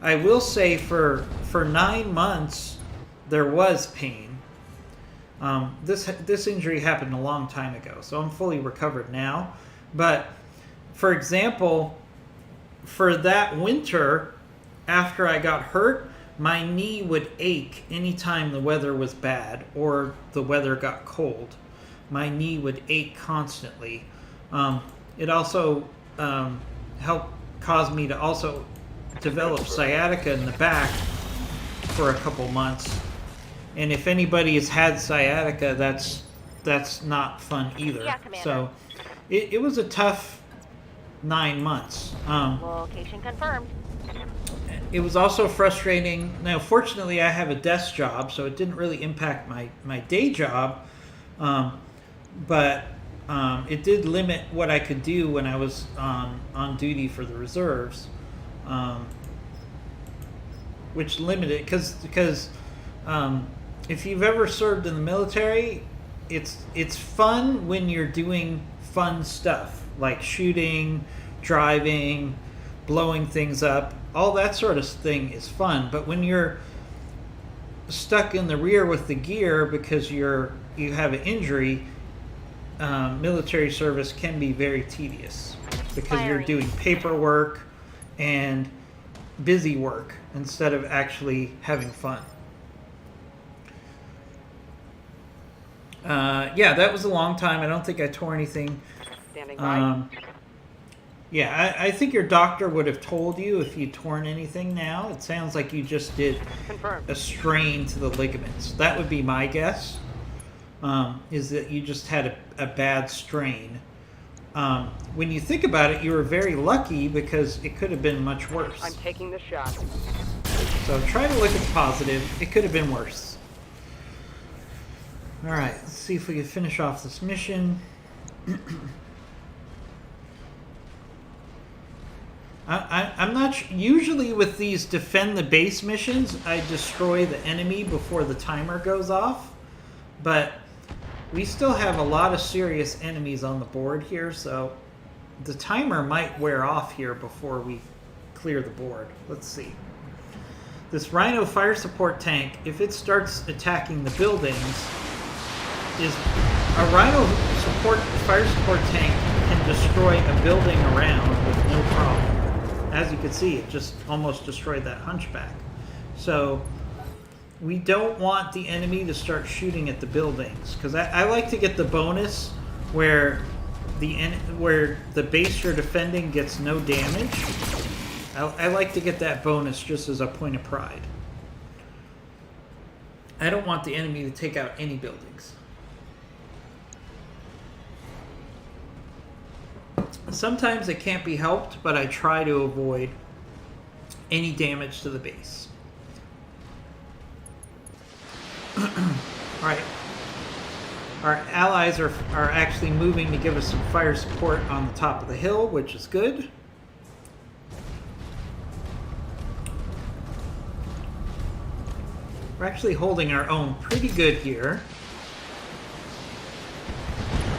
I will say for 9 months there was pain. This injury happened a long time ago, so I'm fully recovered now. But for example, for that winter, after I got hurt, my knee would ache anytime the weather was bad or the weather got cold. My knee would ache constantly. It also caused me to also develop sciatica in the back for a couple months. And if anybody has had sciatica, that's not fun either. Yeah, Commander. So it was a tough 9 months. Location confirmed. It was also frustrating. Now, fortunately, I have a desk job, so it didn't really impact my day job. But it did limit what I could do when I was on duty for the reserves, which limited because if you've ever served in the military, it's fun when you're doing fun stuff like shooting, driving, blowing things up. All that sort of thing is fun. But when you're stuck in the rear with the gear because you have an injury, military service can be very tedious because you're doing paperwork and busy work instead of actually having fun. Yeah, that was a long time. I don't think I tore anything. Standing by. Yeah, I think your doctor would have told you if you'd torn anything now. It sounds like you just did Confirmed. a strain to the ligaments. That would be my guess, is that you just had a bad strain. When you think about it, you were very lucky because it could have been much worse. I'm taking the shot. So try to look at the positive. It could have been worse. All right, let's see if we can finish off this mission. I'm not usually with these defend the base missions, I destroy the enemy before the timer goes off, but we still have a lot of serious enemies on the board here, so the timer might wear off here before we clear the board. Let's see. This Rhino fire support tank, if it starts attacking the buildings, is a Rhino fire support tank can destroy a building around with no problem. As you can see, it just almost destroyed that hunchback. So we don't want the enemy to start shooting at the buildings, because I like to get the bonus where the base you're defending gets no damage. I like to get that bonus just as a point of pride. I don't want the enemy to take out any buildings. Sometimes it can't be helped, but I try to avoid any damage to the base. Alright. Our allies are actually moving to give us some fire support on the top of the hill, which is good. We're actually holding our own pretty good here.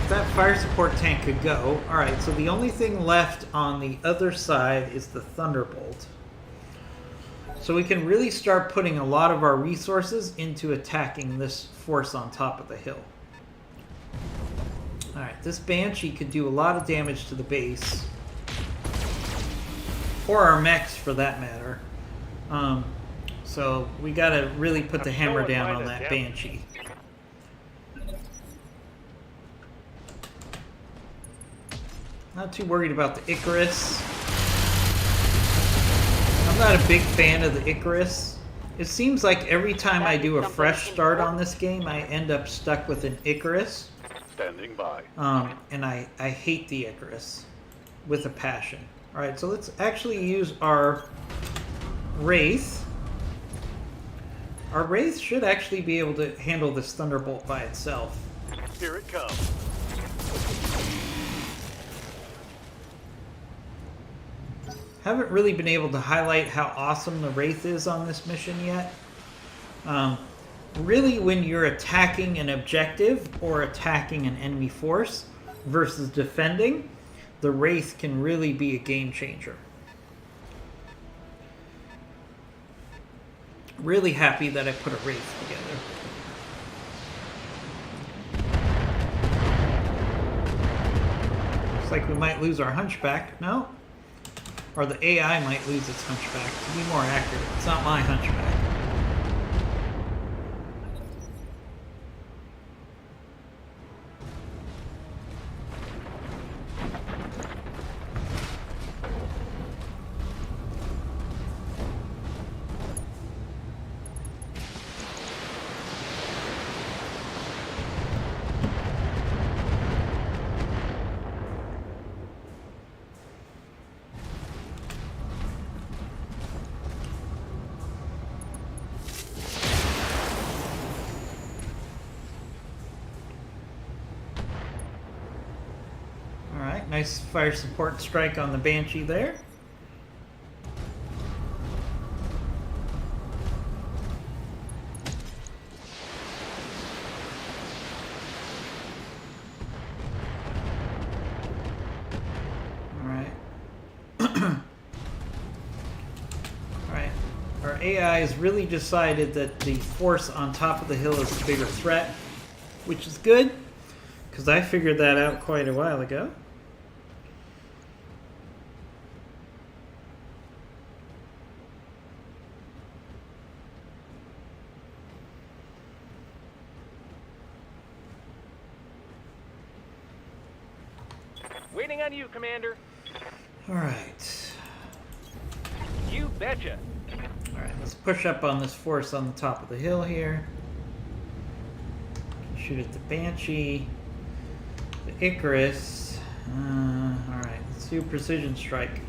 If that fire support tank could go. Alright, so the only thing left on the other side is the Thunderbolt. So we can really start putting a lot of our resources into attacking this force on top of the hill. Alright, this Banshee could do a lot of damage to the base. Or our mechs, for that matter. So we gotta really put the I'm hammer showing down mine on a that damage. Banshee. Not too worried about the Icarus. I'm not a big fan of the Icarus. It seems like every time I do a fresh start on this game, I end up stuck with an Icarus. Standing by. And I hate the Icarus with a passion. Alright, so let's actually use our Wraith. Our Wraith should actually be able to handle this Thunderbolt by itself. Here it comes. Haven't really been able to highlight how awesome the Wraith is on this mission yet. Really, when you're attacking an objective or attacking an enemy force versus defending, the Wraith can really be a game changer. Really happy that I put a Wraith together. Looks like we might lose our Hunchback. No? Or the AI might lose its Hunchback. To be more accurate, it's not my Hunchback. Alright, nice fire support strike on the Banshee there. Alright. Alright. Our AI has really decided that the force on top of the hill is a bigger threat, which is good, because I figured that out quite a while ago. Waiting on you, Commander. Alright. You betcha. Alright, let's push up on this force on the top of the hill here. Shoot at the Banshee. The Icarus. Alright, let's do precision strike.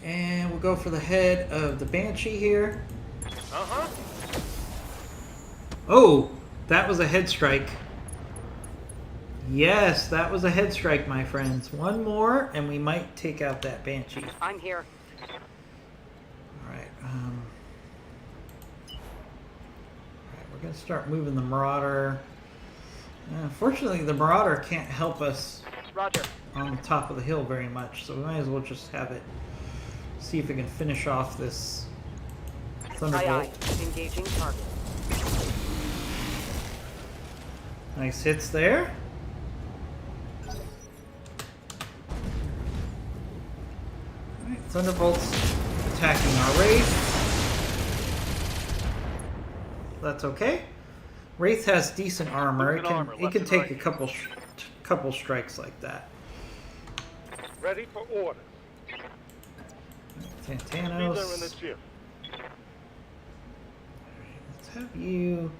And we'll go for the head of the Banshee here. Uh-huh. Oh! That was a head strike. Yes, that was a head strike, my friends. One more, and we might take out that Banshee. I'm here. Alright, we're going to start moving the Marauder. Unfortunately, the Marauder can't help us Roger. on the top of the hill very much, so we might as well just have it. See if we can finish off this Thunderbolt. Aye, aye. Engaging target. Nice hits there. Alright, Thunderbolt's attacking our Wraith. That's okay. Wraith has decent armor. It Moving armor, can left and take right. a couple strikes like that. Ready for orders. Speeds are in the Tantanos. chip. Let's have you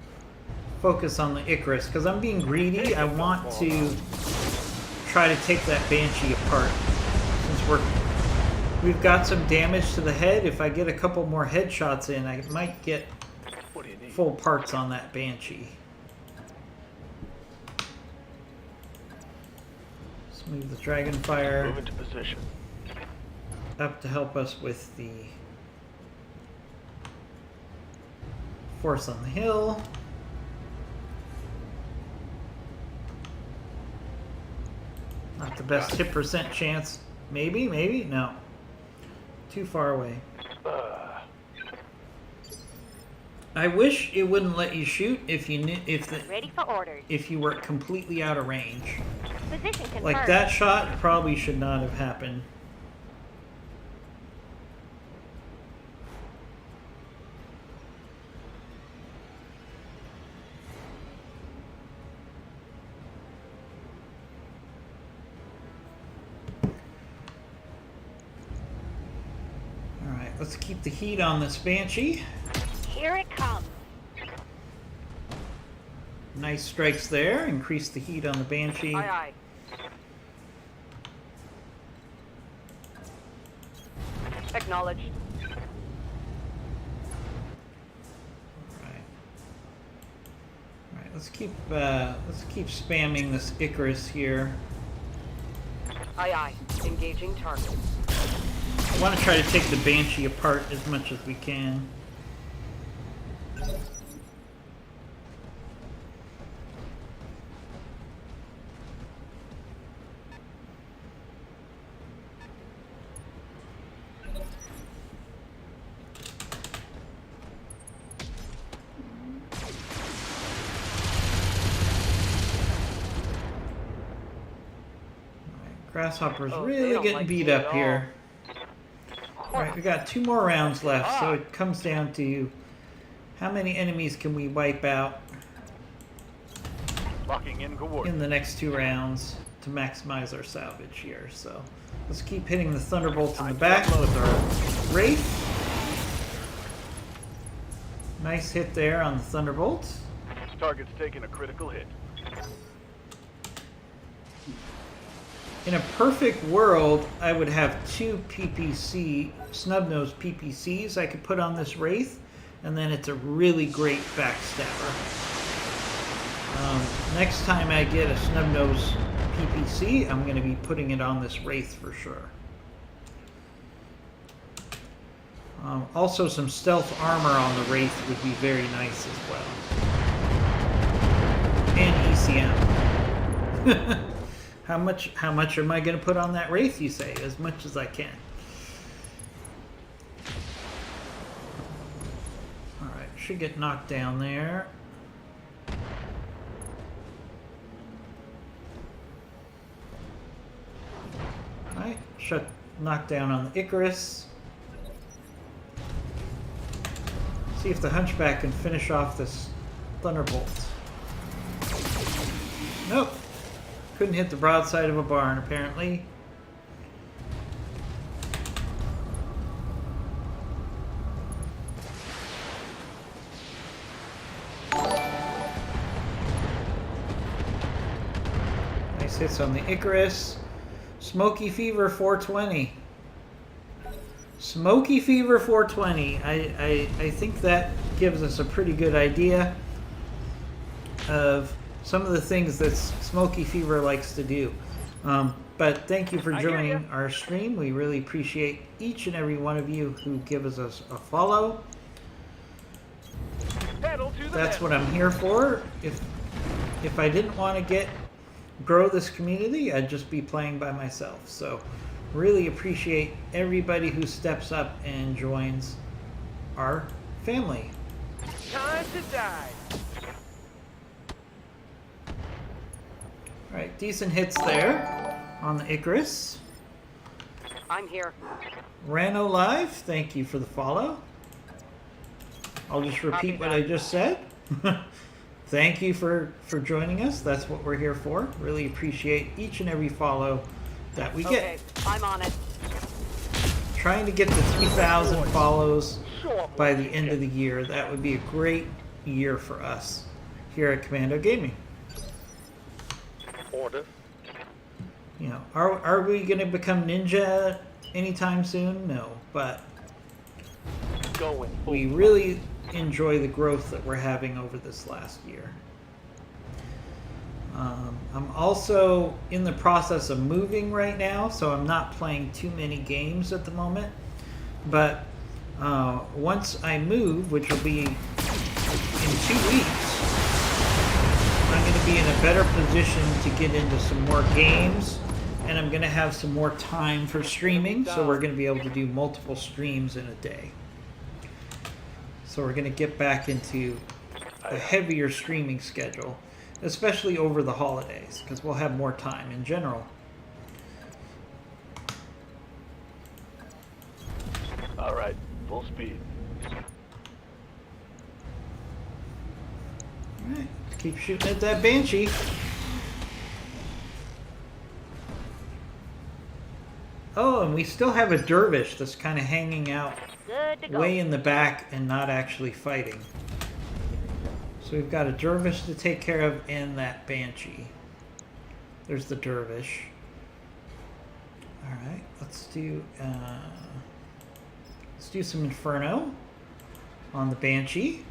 focus on the Icarus, because I'm being greedy. I want to try to take that Banshee apart. Since we've got some damage to the head, if I get a couple more headshots in, I might get What do you need? full parts on that Banshee. Let's move the Dragonfire Move into position. up to help us with the force on the hill. Not the best hit percent chance. Maybe, maybe? No. Too far away. I wish it wouldn't let you shoot if you knew Ready for orders. if you were completely out of range. Position confirmed. Like that shot probably should not have happened. let's keep the heat on this Banshee. Here it comes. Nice strikes there. Increase the heat on the Banshee. Aye, aye. Acknowledged. Alright, let's keep spamming this Icarus here. Aye, aye. Engaging target. I want to try to take the Banshee apart as much as we can. Grasshopper's Oh, they really don't getting like beat me at up here. Alright, we got 2 more rounds left, so it comes down to how many enemies can we wipe out Locking in coordinates. in the next 2 rounds to maximize our salvage here. So let's keep hitting the thunderbolts in the back with our Wraith. Nice hit there on the thunderbolts. Target's taking a critical hit. In a perfect world, I would have 2 PPC, snub-nosed PPCs I could put on this Wraith, and then it's a really great backstabber. Next time I get a snub-nosed PPC, I'm going to be putting it on this Wraith for sure. Also, some stealth armor on the Wraith would be very nice as well. And ECM. How much am I going to put on that Wraith, you say? As much as I can. Alright, should get knocked down there. Alright, knocked down on the Icarus. See if the Hunchback can finish off this Thunderbolt. Nope. Couldn't hit the broadside of a barn, apparently. Nice hits on the Icarus. Smoky Fever 420. Smoky Fever 420. I think that gives us a pretty good idea of some of the things that Smoky Fever likes to do. But thank you for joining our stream. We really appreciate each and every one of you who gives us a follow. That's what I'm here for. If I didn't want to grow this community, I'd just be playing by myself. So really appreciate everybody who steps up and joins our family. Time to die. Alright, decent hits there on the Icarus. I'm here. Rano Live, thank you for the follow. I'll just repeat what I just said. Thank you for joining us. That's what we're here for. Really appreciate each and every follow that we get. Okay, I'm on it. Trying to get to 3,000 follows by the end of the year. That would be a great year for us here at Commando Gaming. Order. You know, are we going to become ninja anytime soon? No, but Going. we really enjoy the growth that we're having over this last year. I'm also in the process of moving right now, so I'm not playing too many games at the moment. But once I move, which will be in 2 weeks, I'm going to be in a better position to get into some more games, and I'm going to have some more time for streaming, so we're going to be able to do multiple streams in a day. So we're going to get back into a heavier streaming schedule, especially over the holidays, because we'll have more time in general. All right, full speed. Alright, let's keep shooting at that Banshee. Oh, and we still have a Dervish that's kind of hanging out Good to go. way in the back and not actually fighting. So we've got a dervish to take care of and that banshee. There's the dervish. Alright, let's do some inferno on the banshee.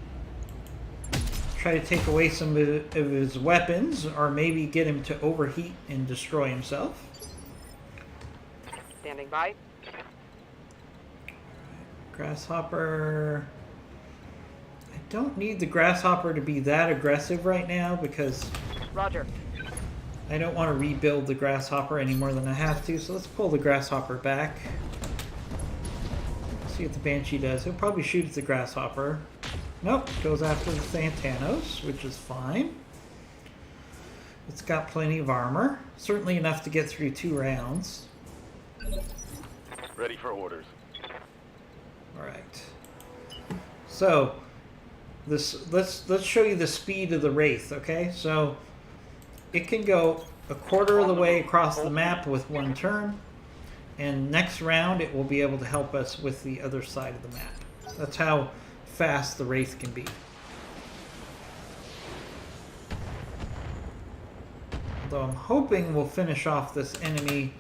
Try to take away some of his weapons, or maybe get him to overheat and destroy himself. Standing by. Grasshopper. I don't need the grasshopper to be that aggressive right now because Roger. I don't want to rebuild the grasshopper any more than I have to, so let's pull the grasshopper back. See what the banshee does. He'll probably shoot at the grasshopper. Nope, goes after the Santanos, which is fine. It's got plenty of armor. Certainly enough to get through 2 rounds. Ready for orders. Alright. So, let's show you the speed of the Wraith, okay? So, it can go a quarter of the way across the map with 1 turn. And next round, it will be able to help us with the other side of the map. That's how fast the Wraith can be. Although I'm hoping we'll finish off this enemy.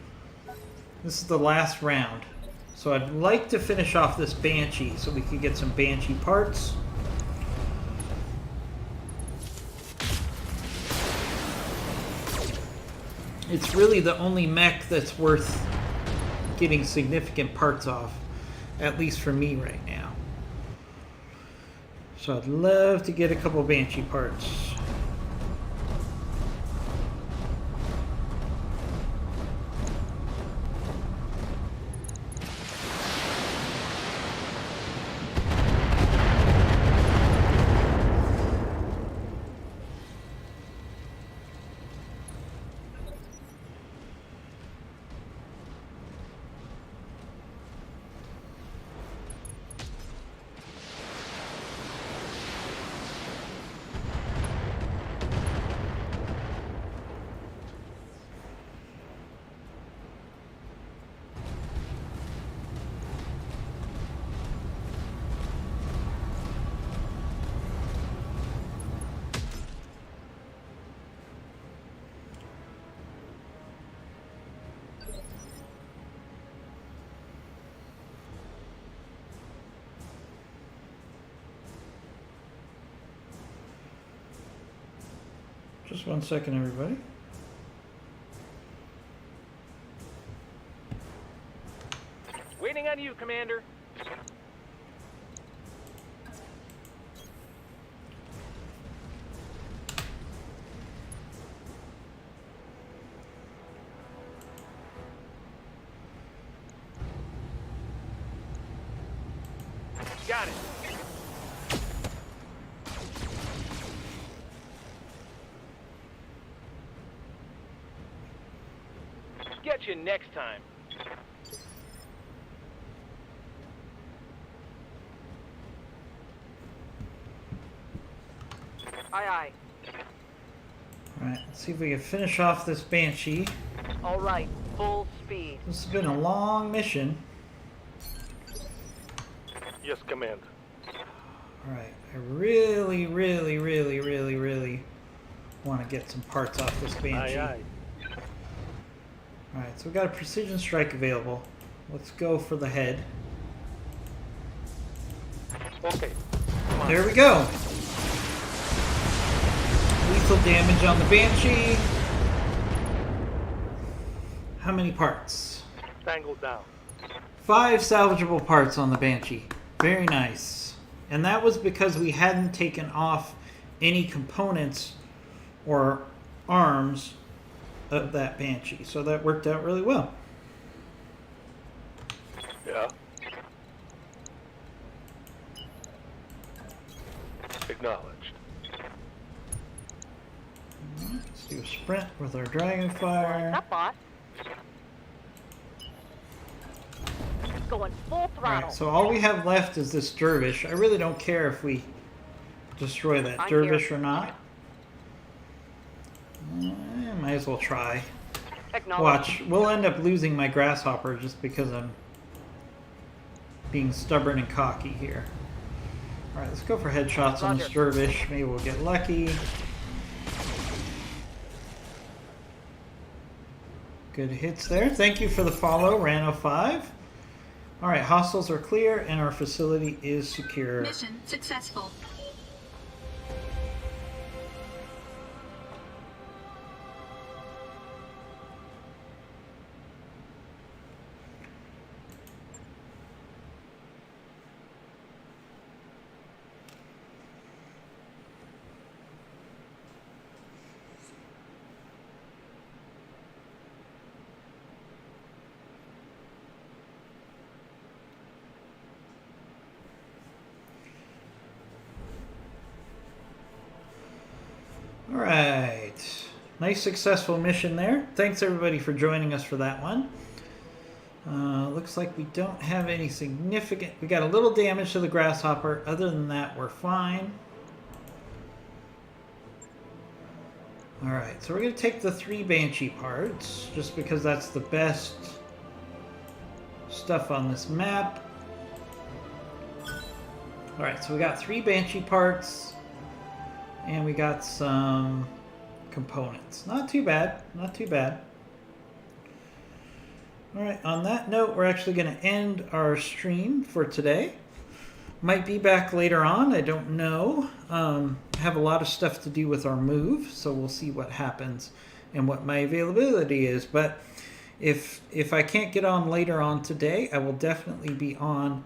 This is the last round. So I'd like to finish off this Banshee so we can get some Banshee parts. It's really the only mech that's worth getting significant parts off, at least for me right now. So I'd love to get a couple Banshee parts. Just 1 second, everybody. Waiting on you, Commander. Got it. Get you next time. Aye, aye. Alright, let's see if we can finish off this Banshee. All right, full speed. This has been a long mission. Yes, Command. Alright, I really want to get some parts off this Banshee. Aye, aye. Alright, so we've got a precision strike available. Let's go for the head. Okay. There we go. Lethal damage on the Banshee. How many parts? Tangled down. 5 salvageable parts on the Banshee. Very nice. And that was because we hadn't taken off any components or arms of that Banshee. So that worked out really well. Yeah. Acknowledged. Let's do a sprint with our Dragonfire. What's up, boss? Going full throttle. Alright, so all we have left is this Dervish. I really don't care if we destroy that I'm Dervish here. or not. Might as well try. Acknowledge. Watch, we'll end up losing my Grasshopper just because I'm being stubborn and cocky here. Alright, let's go for headshots on this dervish. Maybe we'll get lucky. Good hits there. Thank you for the follow, Rano5. Alright, hostiles are clear and our facility is secure. Mission successful. Alright. Nice successful mission there. Thanks everybody for joining us for that one. Looks like we don't have any significant... We got a little damage to the grasshopper. Other than that, we're fine. Alright, so we're going to take the 3 Banshee parts, just because that's the best stuff on this map. Alright, so we got 3 Banshee parts, and we got some components. Not too bad, not too bad. Alright, on that note, we're actually going to end our stream for today. Might be back later on, I don't know. Have a lot of stuff to do with our move, so we'll see what happens and what my availability is. But if I can't get on later on today, I will definitely be on